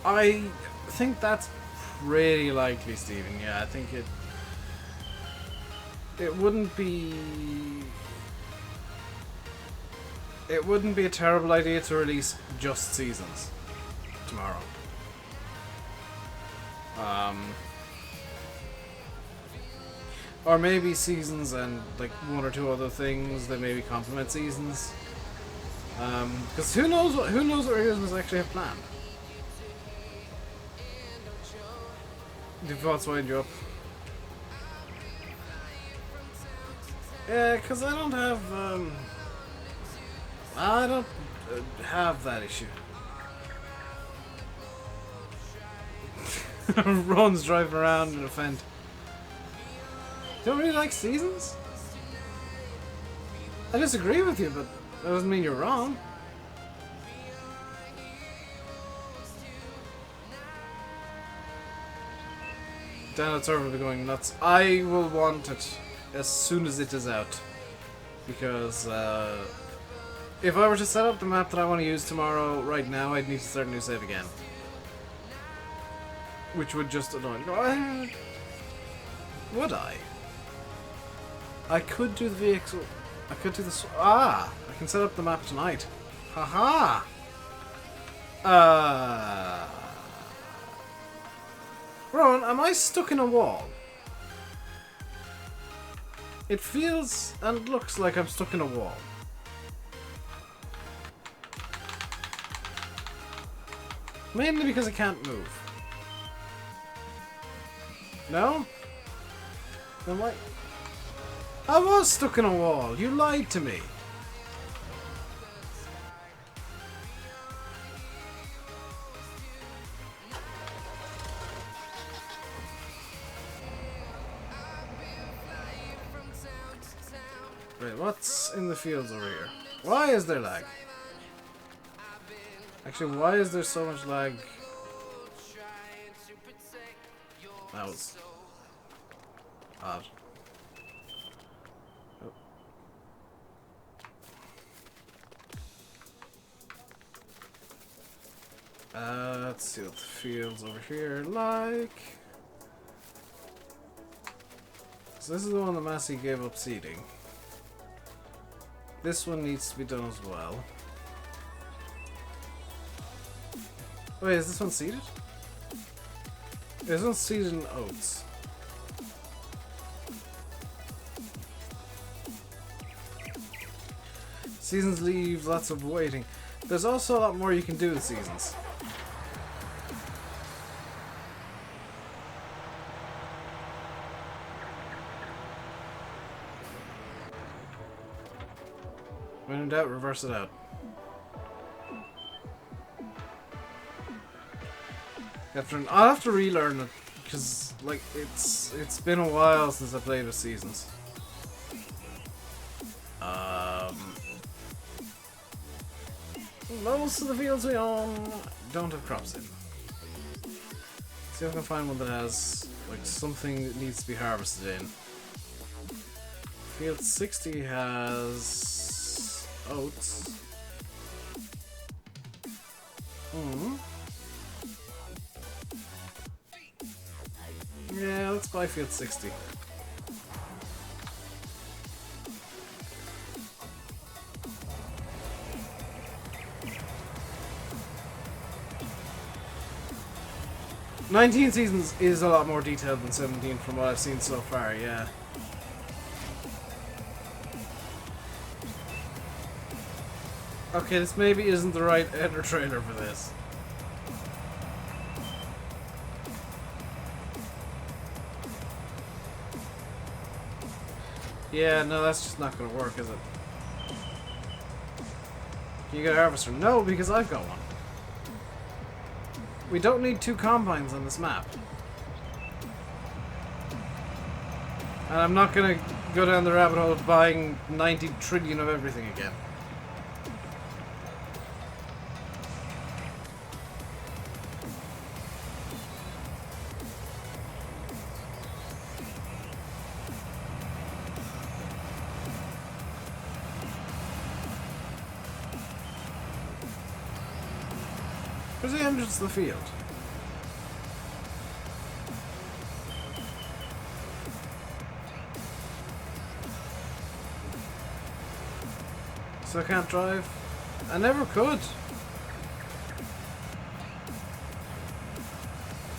I think that's pretty likely, Stephen. Yeah, I think it wouldn't be a terrible idea to release just seasons tomorrow. Or maybe seasons and like one or two other things that maybe complement seasons. Because who knows what Realismus actually have planned. The thoughts wind you up. Yeah, because I don't have that issue. Ron's driving around in a Fendt. Don't really like seasons? I disagree with you, but that doesn't mean you're wrong. Download server will be going nuts. I will want it as soon as it is out. Because if I were to set up the map that I want to use tomorrow right now, I'd need to start a new save again. Which would just annoy me. Would I? I could do the VX... I could do the... I can set up the map tonight. Haha! Rowan, am I stuck in a wall? It feels and looks like I'm stuck in a wall. Mainly because I can't move. No? Then why? I was stuck in a wall. You lied to me. Wait, what's in the fields over here? Why is there lag? Actually, why is there so much lag? That was odd. Let's see what the fields over here like. So this is the one that Massey gave up seeding. This one needs to be done as well. Wait, is this one seeded? This one's seeded in oats. Seasons leave lots of waiting. There's also a lot more you can do with seasons. When in doubt, reverse it out. I'll have to relearn it because, like, it's been a while since I played with seasons. Most of the fields we own don't have crops in. See if I can find one that has like something that needs to be harvested in. Field 60 has oats. Yeah, let's buy field 60. "19 seasons is a lot more detailed than 17 from what I've seen so far, yeah. Okay, this maybe isn't the right editor trailer for this. Yeah, no, that's just not gonna work, is it? Can you get a harvester? No, because I've got one. We don't need 2 combines on this map. And I'm not gonna go down the rabbit hole of buying 90 trillion of everything again. Where's the entrance to the field? So I can't drive? I never could.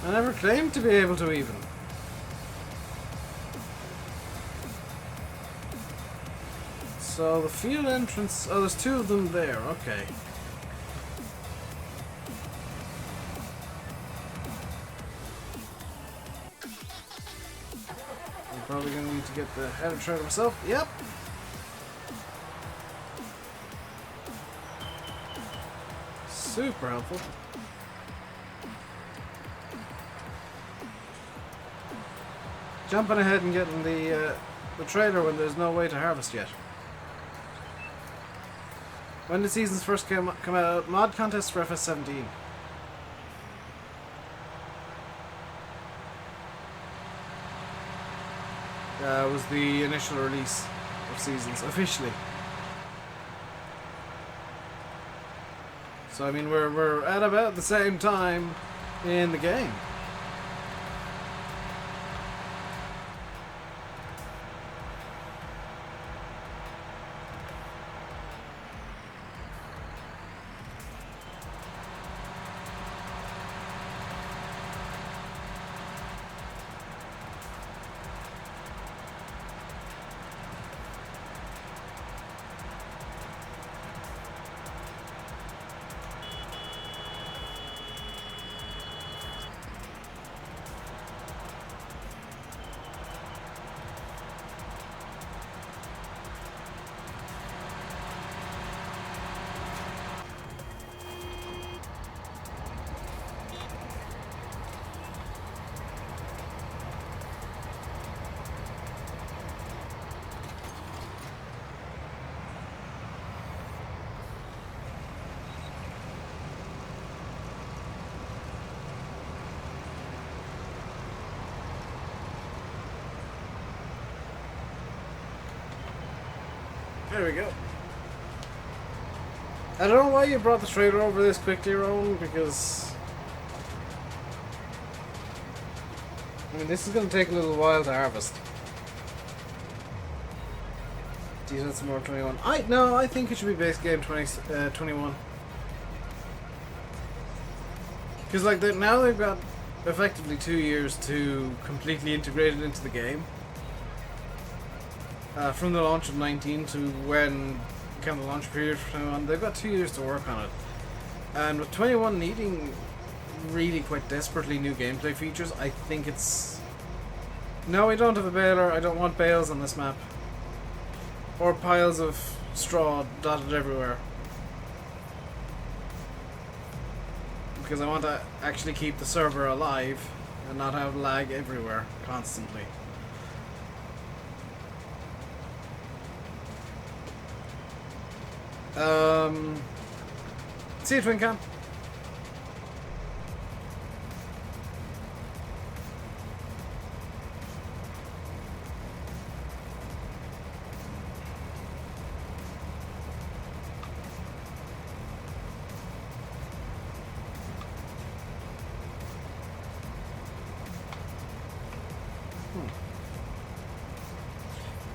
I never claimed to be able to even. So the field entrance... Oh, there's 2 of them there. Okay. I'm probably going to need to get the header trailer myself. Yep. Super helpful. Jumping ahead and getting the trailer when there's no way to harvest yet. When did seasons first come out? Mod contest for FS17. Was the initial release of seasons officially. So I mean we're at about the same time in the game. There we go. I don't know why you brought the trailer over this quickly, Rowan, because... I mean, this is going to take a little while to harvest. Decent more 21. No, I think it should be base game 21. Because, like, now they've got effectively 2 years to completely integrate it into the game. From the launch of 19 to when kind of the launch period for 21, they've got 2 years to work on it. And with 21 needing really quite desperately new gameplay features, I think it's... No, I don't have a baler. I don't want bales on this map. Or piles of straw dotted everywhere. Because I want to actually keep the server alive and not have lag everywhere constantly. See you, Twin Cam.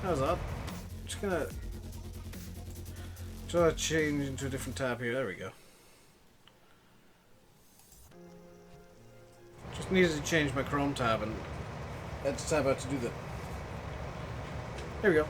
How's that? Just gonna try to change into a different tab here. There we go. Just needed to change my Chrome tab and had to tab out to do that. There we go.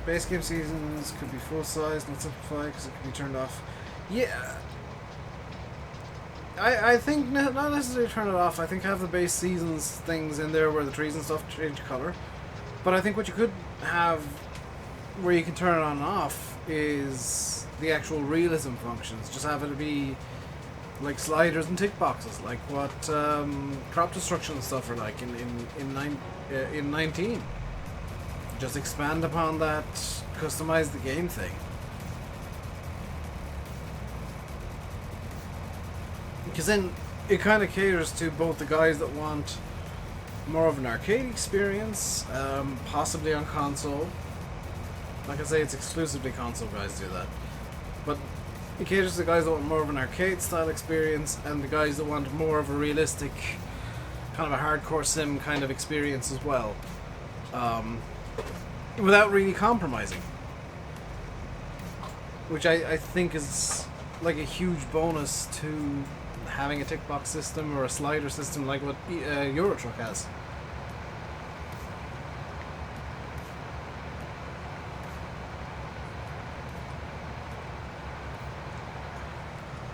Base game seasons could be full size, not simplified because it can be turned off. Yeah, I think not necessarily turn it off. I think have the base seasons things in there where the trees and stuff change color. But I think what you could have where you can turn it on and off is the actual realism functions. Just have it be like sliders and tick boxes, like what crop destruction and stuff are like in 19. Just expand upon that, customize the game thing. Because then it kind of caters to both the guys that want more of an arcade experience, possibly on console. Like I say, it's exclusively console guys do that. But it caters to the guys that want more of an arcade style experience and the guys that want more of a realistic, kind of a hardcore sim kind of experience as well. Without really compromising. Which I think is like a huge bonus to having a tick box system or a slider system like what Euro Truck has.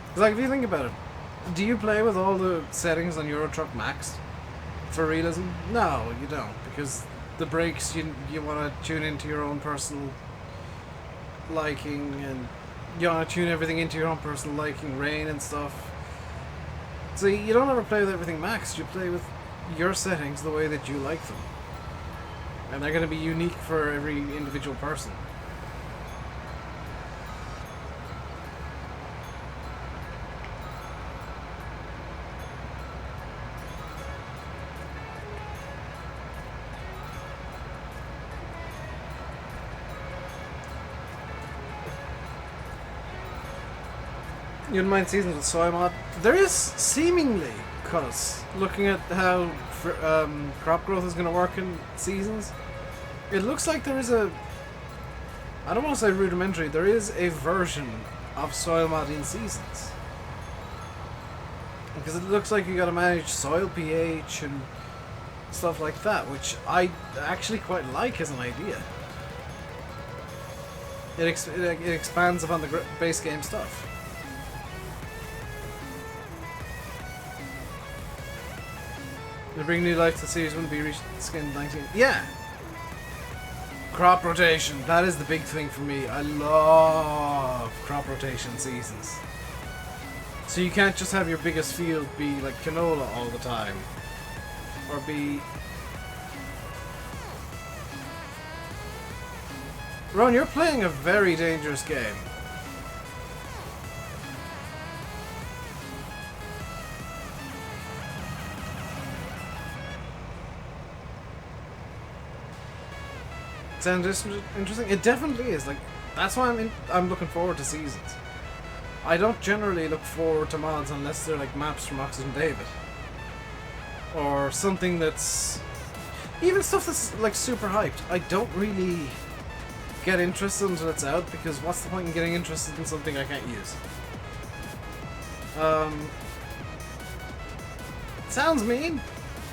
Because like if you think about it, do you play with all the settings on Euro Truck maxed for realism? No, you don't, because the brakes you want to tune into your own personal liking, and you want to tune everything into your own personal liking, rain and stuff. So you don't ever play with everything maxed, you play with your settings the way that you like them. And they're going to be unique for every individual person. You wouldn't mind seasons with soy mod? There is seemingly, cause looking at how crop growth is going to work in seasons, it looks like there is a, I don't want to say rudimentary, there is a version of soil mod in seasons. Because it looks like you got to manage soil pH and stuff like that, which I actually quite like as an idea. It expands upon the base game stuff. To bring new life to the series wouldn't be reached skin 19. Yeah! Crop rotation. That is the big thing for me. I love crop rotation seasons. So you can't just have your biggest field be like canola all the time. Or be... Ron, you're playing a very dangerous game. Sounds interesting. It definitely is. Like, That's why I'm looking forward to seasons. I don't generally look forward to mods unless they're like maps from Oxygen David. Or something that's... Even stuff that's like super hyped. I don't really get interested until it's out, because what's the point in getting interested in something I can't use? It sounds mean,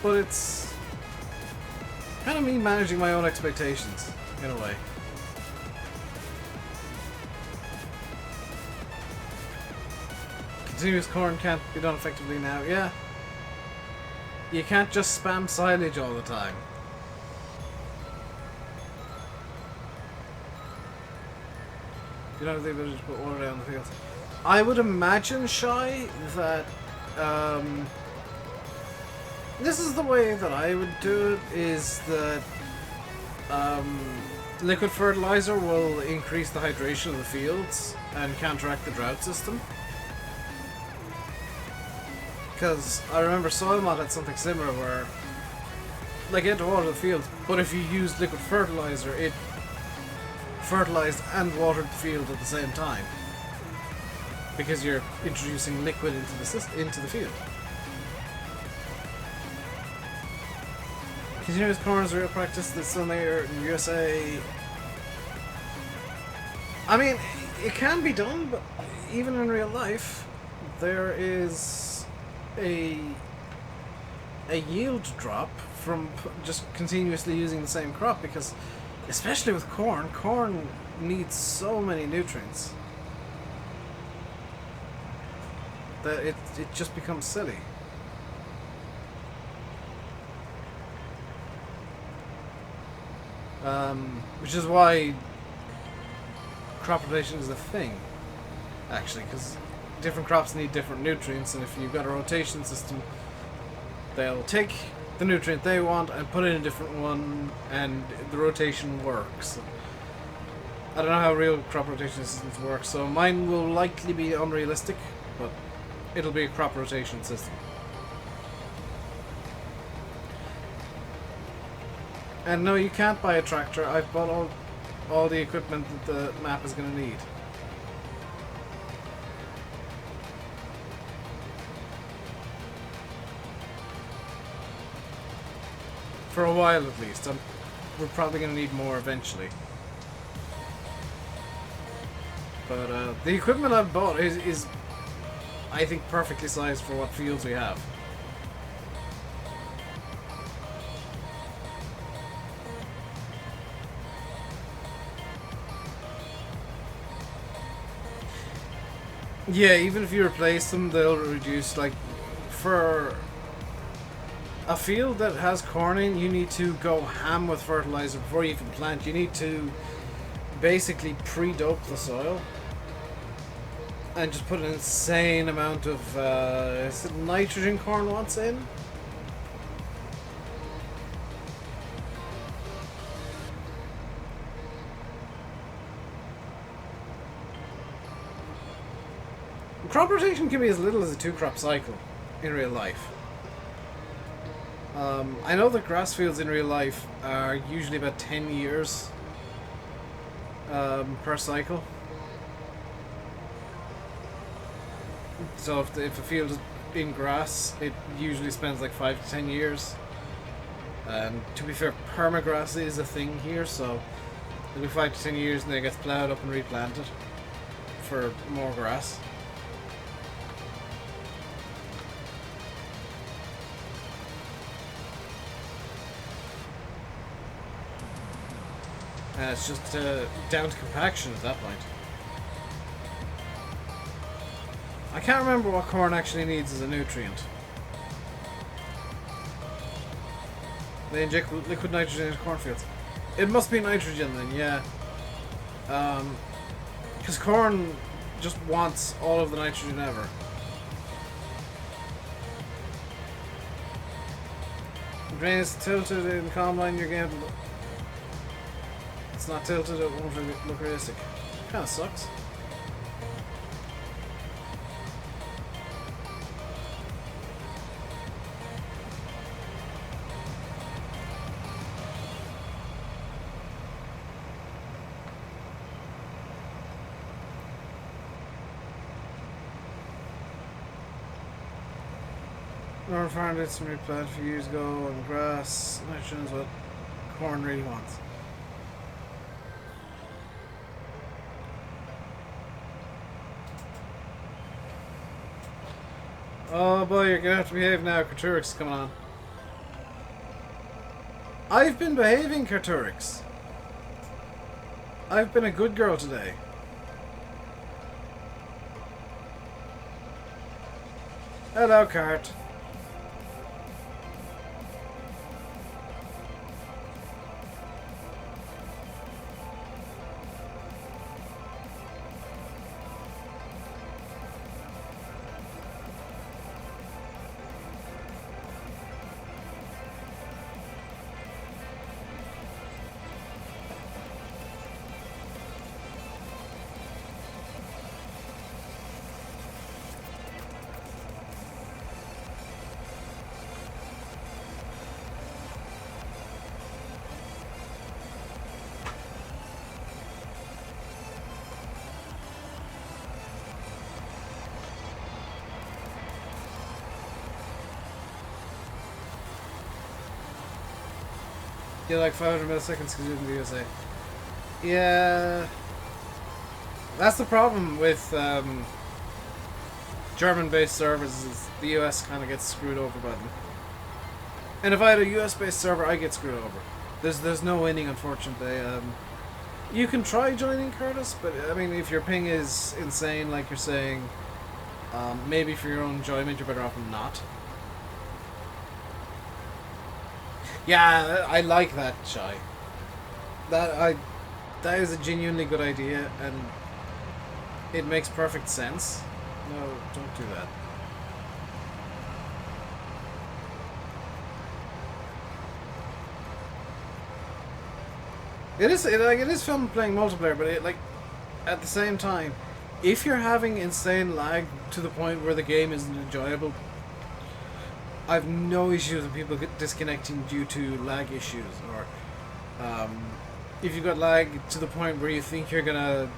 but it's kind of me managing my own expectations, in a way. Continuous corn can't be done effectively now. Yeah. You can't just spam silage all the time. You don't have the ability to put water down the field. I would imagine, Shy, that this is the way that I would do it, is that liquid fertilizer will increase the hydration of the fields and counteract the drought system. Because I remember soil mod had something similar where, like, you had to water the fields, but if you used liquid fertilizer, it fertilized and watered the field at the same time, because you're introducing liquid into the field. Continuous corn is real practice that's on there in the USA. I mean, it can be done, but even in real life, there is a yield drop from just continuously using the same crop, because especially with corn needs so many nutrients that it just becomes silly. Which is why crop rotation is a thing, actually, because different crops need different nutrients, and if you've got a rotation system, they'll take the nutrient they want and put it in a different one, and the rotation works. I don't know how real crop rotation systems work, so mine will likely be unrealistic, but it'll be a crop rotation system. And no, you can't buy a tractor. I've bought all the equipment that the map is going to need. For a while at least. We're probably going to need more eventually. But the equipment I've bought is I think perfectly sized for what fields we have. Yeah, even if you replace them, they'll reduce, like, for a field that has corn in, you need to go ham with fertilizer before you even plant. You need to basically pre-dope the soil and just put an insane amount of is it nitrogen corn wants in? Crop rotation can be as little as a 2-crop cycle in real life. I know that grass fields in real life are usually about 10 years per cycle. So if a field is in grass, it usually spends like 5 to 10 years. And to be fair, permagrass is a thing here, so it'll be 5 to 10 years and then it gets ploughed up and replanted for more grass. And it's just down to compaction at that point. I can't remember what corn actually needs as a nutrient. They inject liquid nitrogen into cornfields. It must be nitrogen then, yeah. Because corn just wants all of the nitrogen ever. The grain is tilted in combine, you're going to... It's not tilted, it won't look realistic. Kinda sucks. Northern farm did some replanted a few years ago on grass. Nitrogen is what corn really wants. Oh boy, you're gonna have to behave now. Carturix is coming on. I've been behaving, Carturix. I've been a good girl today. Hello, Cart. Yeah, like 500 milliseconds because you're in the USA. Yeah. That's the problem with German-based servers, is the US kind of gets screwed over by them. And if I had a US-based server, I get screwed over. There's no winning, unfortunately. You can try joining Curtis, but I mean, if your ping is insane, like you're saying, maybe for your own enjoyment, you're better off not. Yeah, I like that, Shy. That is a genuinely good idea, and it makes perfect sense. No, don't do that. It is fun playing multiplayer, but at the same time, if you're having insane lag to the point where the game isn't enjoyable, I've no issues with people disconnecting due to lag issues, or if you've got lag to the point where you think you're gonna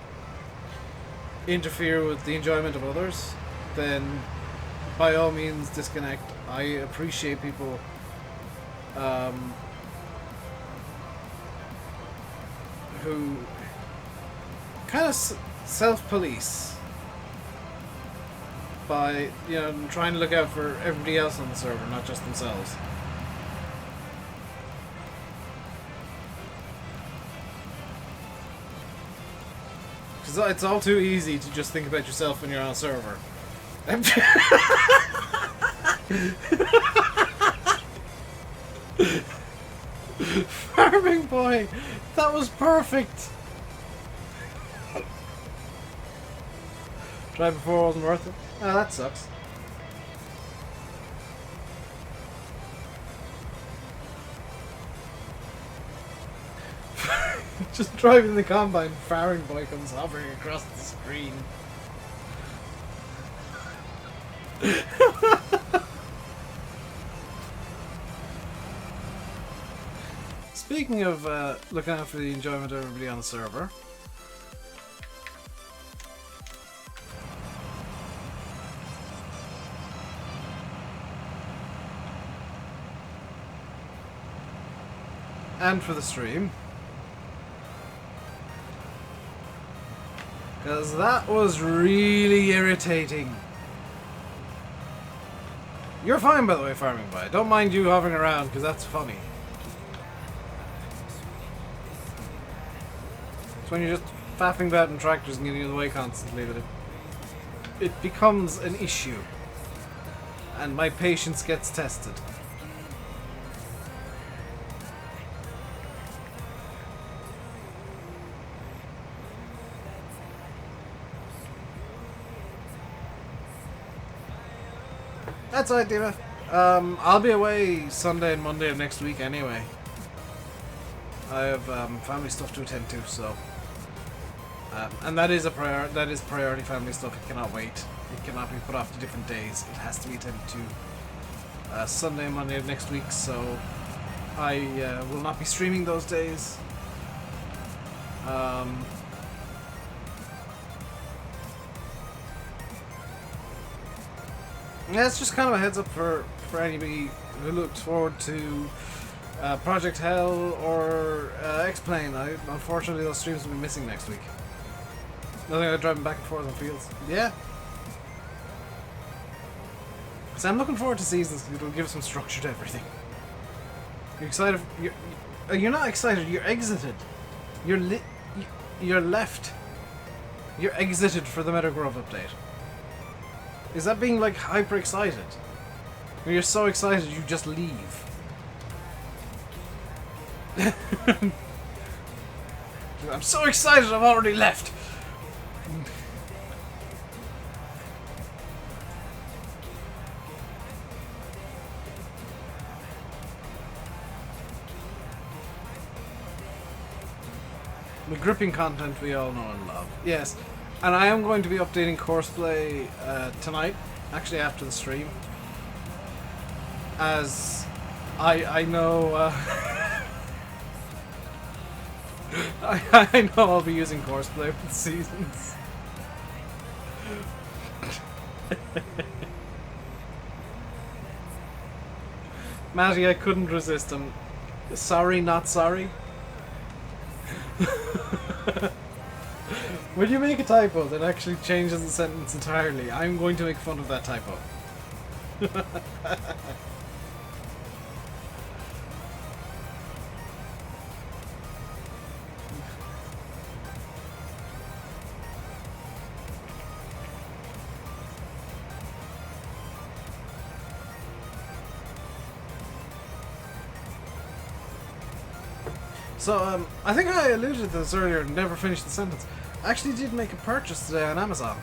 interfere with the enjoyment of others, then by all means disconnect. I appreciate people who kind of self-police by, you know, trying to look out for everybody else on the server, not just themselves. Because it's all too easy to just think about yourself when you're on a server. Farming boy! That was perfect! Try before wasn't worth it. Oh, that sucks. Just driving the combine, Farming boy comes hovering across the screen. Speaking of looking out for the enjoyment of everybody on the server, and for the stream, because that was really irritating. You're fine, by the way, Farming Boy. I don't mind you hovering around, because that's funny. It's when you're just faffing about in tractors and getting in the way constantly that it becomes an issue. And my patience gets tested. That's alright, Diva. I'll be away Sunday and Monday of next week anyway. I have family stuff to attend to, so and that is priority family stuff. It cannot wait. It cannot be put off to different days. It has to be attended to Sunday and Monday of next week. So I will not be streaming those days. Yeah, it's just kind of a heads up for anybody who looks forward to Project Hell or X-Plane. Unfortunately, those streams will be missing next week. Nothing like driving back and forth on fields. Yeah. So I'm looking forward to seasons because it'll give some structure to everything. You're excited? You're not excited. You're exited. You're left. You're exited for the Metagrove update. Is that being like hyper excited? When you're so excited you just leave. I'm so excited I've already left. The gripping content we all know and love. Yes. And I am going to be updating Courseplay tonight, actually after the stream. As I know I know I'll be using Courseplay with seasons. Matty, I couldn't resist him. Sorry, not sorry. When you make a typo that actually changes the sentence entirely, I'm going to make fun of that typo. So, I think I alluded to this earlier and never finished the sentence. I actually did make a purchase today on Amazon.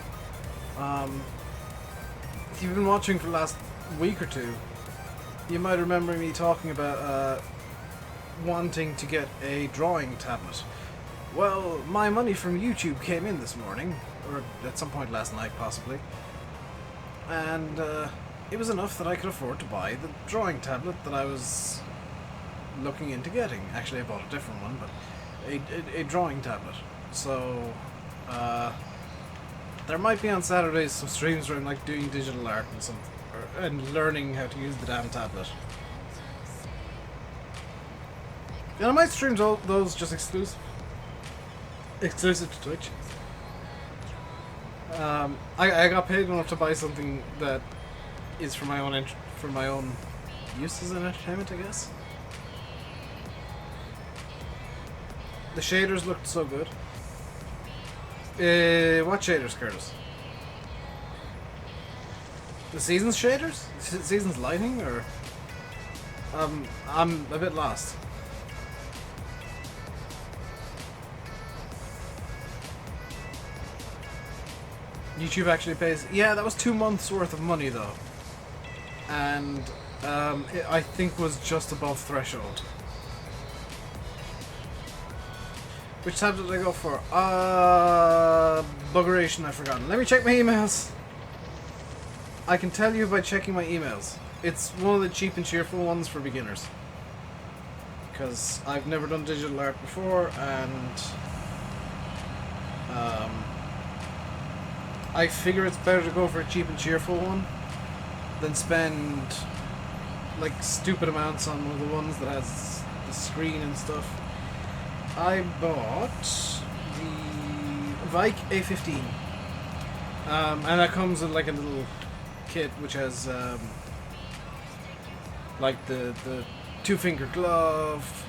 If you've been watching for the last week or two, you might remember me talking about wanting to get a drawing tablet. Well, my money from YouTube came in this morning, or at some point last night possibly, and it was enough that I could afford to buy the drawing tablet that I was looking into getting. Actually, I bought a different one, but a drawing tablet. So, there might be on Saturdays some streams where I'm like doing digital art and learning how to use the damn tablet. And I might stream those just exclusive to Twitch. I got paid enough to buy something that is for my own use as an entertainment, I guess. The shaders looked so good. What shaders, Curtis? The Seasons shaders? Seasons lighting, or? I'm a bit lost. YouTube actually pays. Yeah, that was 2 months worth of money though, and it, I think, was just above threshold. Which tab did I go for? Buggeration, I've forgotten. Let me check my emails. I can tell you by checking my emails. It's one of the cheap and cheerful ones for beginners. Because I've never done digital art before, and I figure it's better to go for a cheap and cheerful one than spend like stupid amounts on one of the ones that has the screen and stuff. I bought the Vike A15, and that comes with like a little kit which has like the 2-finger glove,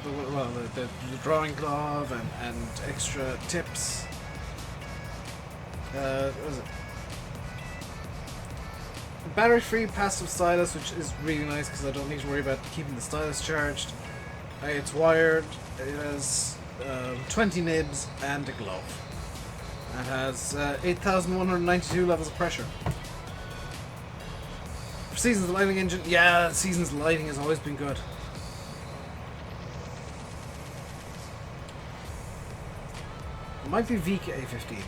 the drawing glove, and extra tips. What was it? Battery-free passive stylus, which is really nice because I don't need to worry about keeping the stylus charged. It's wired. It has 20 nibs and a glove. It has 8,192 levels of pressure. For Seasons lighting engine, yeah, Seasons lighting has always been good. It might be Vika A15.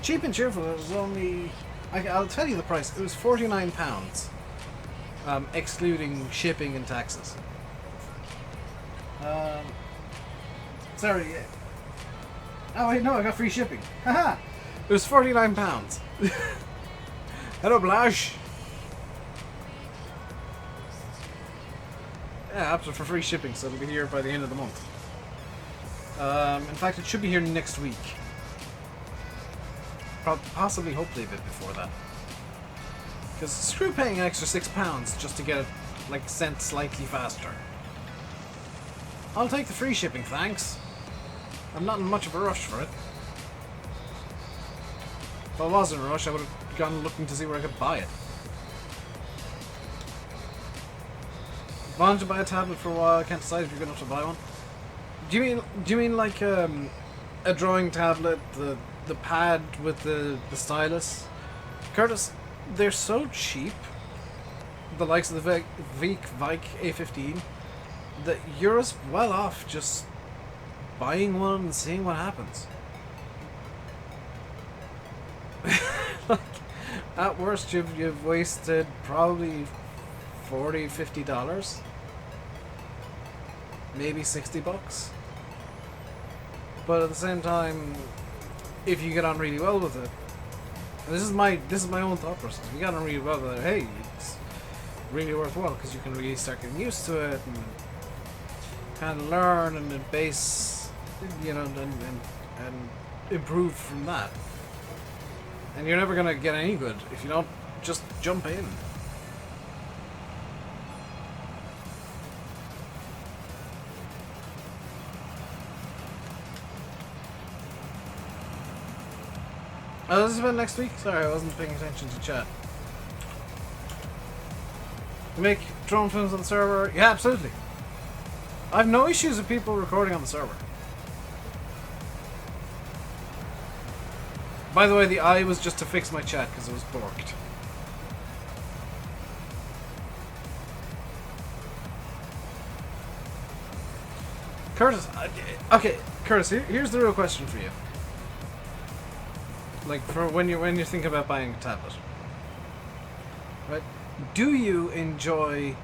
Cheap and cheerful. It was only, I'll tell you the price. It was £49, excluding shipping and taxes. Sorry. Oh wait, no, I got free shipping. Haha! It was £49. Hello, Blash. Yeah, up for free shipping, so it'll be here by the end of the month. In fact, it should be here next week. Possibly, hopefully a bit before that. Because screw paying an extra £6 just to get it, like, sent slightly faster. I'll take the free shipping, thanks. I'm not in much of a rush for it. If I was in a rush, I would have gone looking to see where I could buy it. Wanted to buy a tablet for a while. I can't decide if you're good enough to buy one. Do you mean like a drawing tablet, the pad with the stylus? Curtis, they're so cheap, the likes of the Vic A15, that you're as well off just buying one and seeing what happens. Like, at worst, you've wasted probably $40, $50, maybe $60. But at the same time, if you get on really well with it, and this is my own thought process. If you get on really well with it, hey, it's really worthwhile because you can really start getting used to it and kind of learn and base, you know, and improve from that. And you're never gonna get any good if you don't just jump in. Oh, this is about next week? Sorry, I wasn't paying attention to chat. You make drone films on the server? Yeah, absolutely. I have no issues with people recording on the server. By the way, the eye was just to fix my chat because it was borked. Curtis, okay, Curtis, here's the real question for you. Like, for when you're thinking about buying a tablet, right? Do you enjoy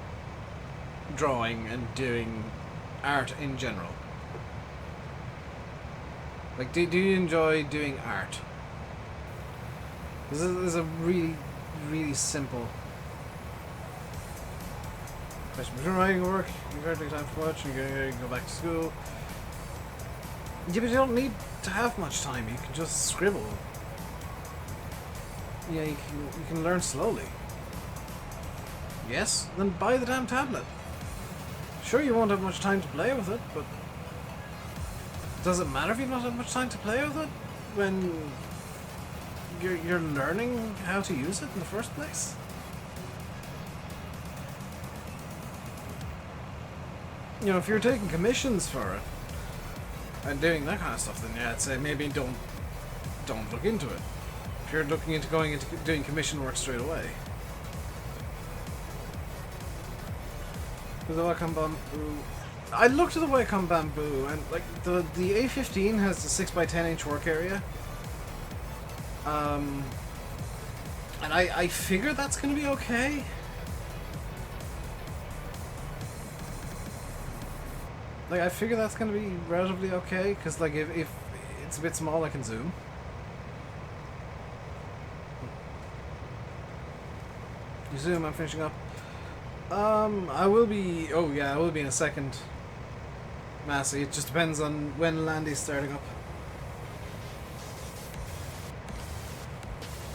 drawing and doing art in general? Like, do you enjoy doing art? This is a really, really simple question. Between writing work, you can't take time for much, and you're going to go back to school. Yeah, but you don't need to have much time. You can just scribble. Yeah, you can learn slowly. Yes? Then buy the damn tablet. Sure, you won't have much time to play with it, but does it matter if you don't have much time to play with it when you're learning how to use it in the first place? You know, if you're taking commissions for it and doing that kind of stuff, then yeah, I'd say maybe don't look into it. If you're looking into going into doing commission work straight away. The Wacom Bamboo. I looked at the Wacom Bamboo, and like the A15 has the 6x10" work area. And I figure that's going to be okay. Like, I figure that's going to be relatively okay, because like if it's a bit small, I can zoom. You zoom, I'm finishing up. I will be... Oh yeah, I will be in a second. Massey, it just depends on when Landy's starting up.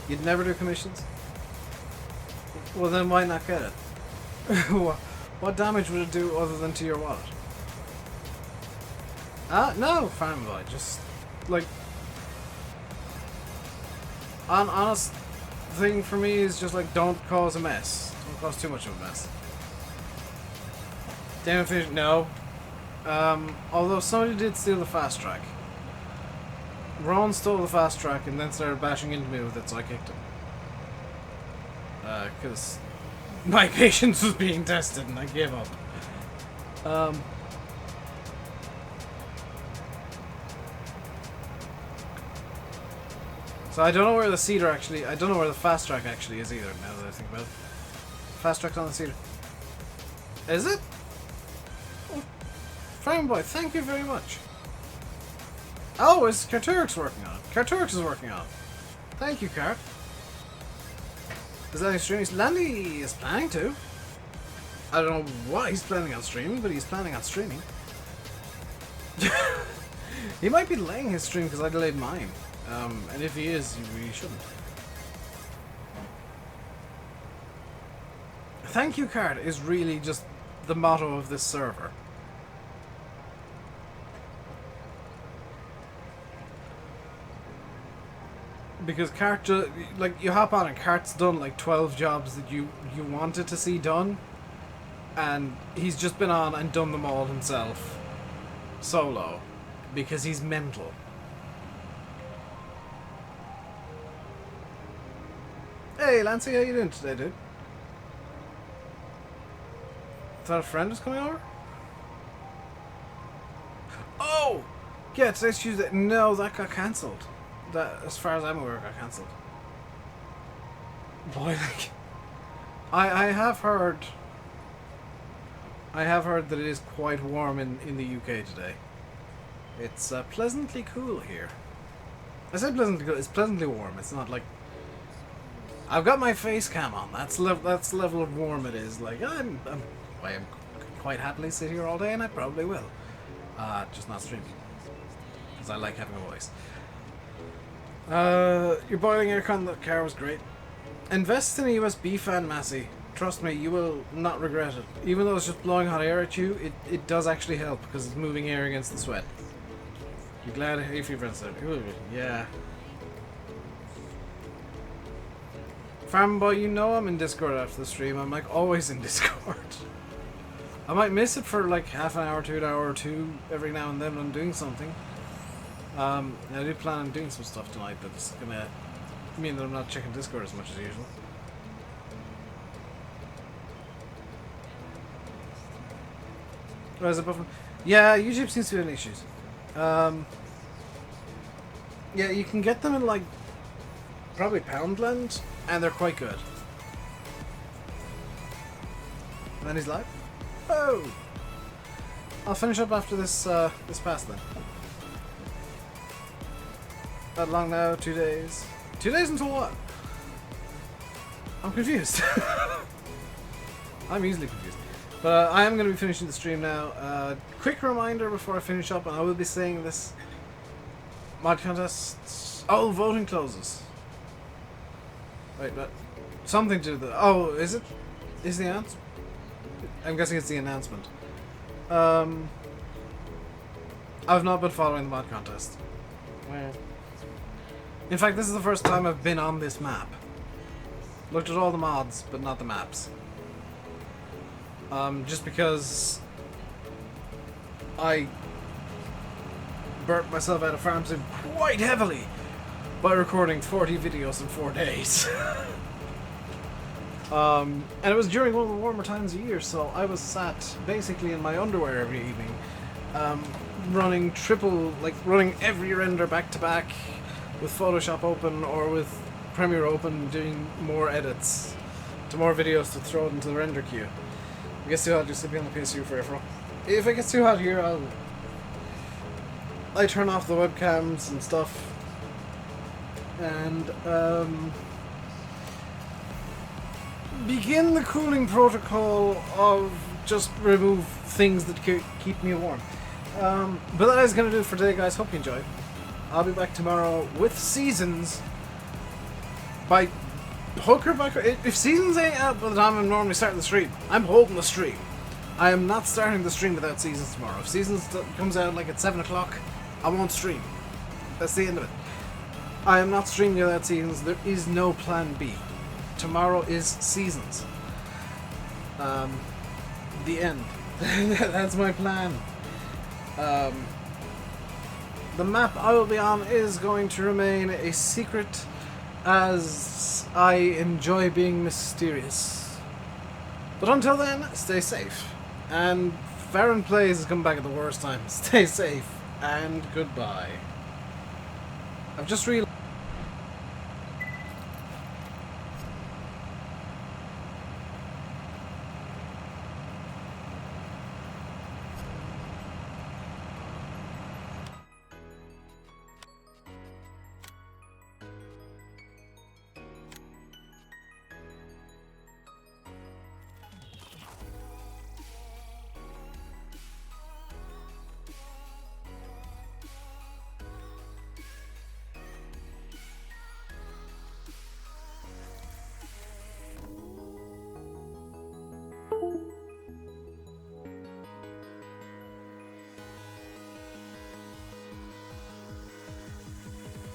You'd never do commissions? Well then why not get it? What damage would it do other than to your wallet? No, fine boy, just... like... honest thing for me is just like, don't cause a mess. Don't cause too much of a mess. Damn finish. No. Although somebody did steal the fast track. Ron stole the fast track and then started bashing into me with it, so I kicked him. Because my patience was being tested and I gave up. So I don't know where the cedar actually... I don't know where the fast track actually is either, now that I think about it. Fast track's on the cedar. Is it? Oh, fine boy, thank you very much. Oh, it's Carturix working on it. Carturix is working on it. Thank you, Cart. Is that extremely... Landy is planning to. I don't know what he's planning on streaming, but he's planning on streaming. He might be delaying his stream because I delayed mine. And if he is, you really shouldn't. Thank you card is really just the motto of this server. Because Cart, like, you hop on and Cart's done like 12 jobs that you wanted to see done, and he's just been on and done them all himself, solo, because he's mental. Hey Lancey, how you doing today, dude? Thought a friend was coming over? Oh! Yeah, today's Tuesday. No, that got cancelled. That, as far as I'm aware, got cancelled. Boy, like, I have heard that it is quite warm in the UK today. It's pleasantly cool here. I say pleasantly cool. It's pleasantly warm. It's not like I've got my face cam on. That's the level of warm it is. Like I am quite happily sit here all day, and I probably will. Just not streaming because I like having a voice. Your boiling aircon, the car was great. Invest in a USB fan, Massey. Trust me, you will not regret it. Even though it's just blowing hot air at you, it does actually help because it's moving air against the sweat. You're glad if your friends said, yeah. Farm boy, you know I'm in Discord after the stream. I'm like always in Discord. I might miss it for like half an hour to an hour or two every now and then when I'm doing something. I do plan on doing some stuff tonight that's gonna mean that I'm not checking Discord as much as usual. Oh, is it buffering? Yeah, YouTube seems to be having issues. Yeah, you can get them in like probably Poundland, and they're quite good. And then he's live. Oh, I'll finish up after this this pass then. Not long now, 2 days. 2 days until what? I'm confused. I'm easily confused. But I am going to be finishing the stream now. Quick reminder before I finish up, and I will be saying this. Mod contests. Oh, voting closes. Wait, but something to do with the. Oh, is it? Is the announcement? I'm guessing it's the announcement. I've not been following the mod contest. Well. In fact, this is the first time I've been on this map. Looked at all the mods, but not the maps. Just because I burnt myself out of farm sim quite heavily by recording 40 videos in 4 days. And it was during one of the warmer times of year, so I was sat basically in my underwear every evening, running running every render back to back with Photoshop open or with Premiere open, doing more edits to more videos to throw it into the render queue. If it gets too hot, just be on the PSU for a If it gets too hot here, I turn off the webcams and stuff, and begin the cooling protocol of just remove things that keep me warm. But that is going to do it for today, guys. Hope you enjoyed. I'll be back tomorrow with Seasons by hook or by crook. If Seasons ain't out by the time I'm normally starting the stream, I'm holding the stream. I am not starting the stream without Seasons tomorrow. If Seasons comes out like at 7 o'clock, I won't stream. That's the end of it. I am not streaming without Seasons. There is no plan B. Tomorrow is Seasons. The end. That's my plan. The map I will be on is going to remain a secret, as I enjoy being mysterious. But until then, stay safe. And Farron Plays is coming back at the worst time. Stay safe, and goodbye. I've just realized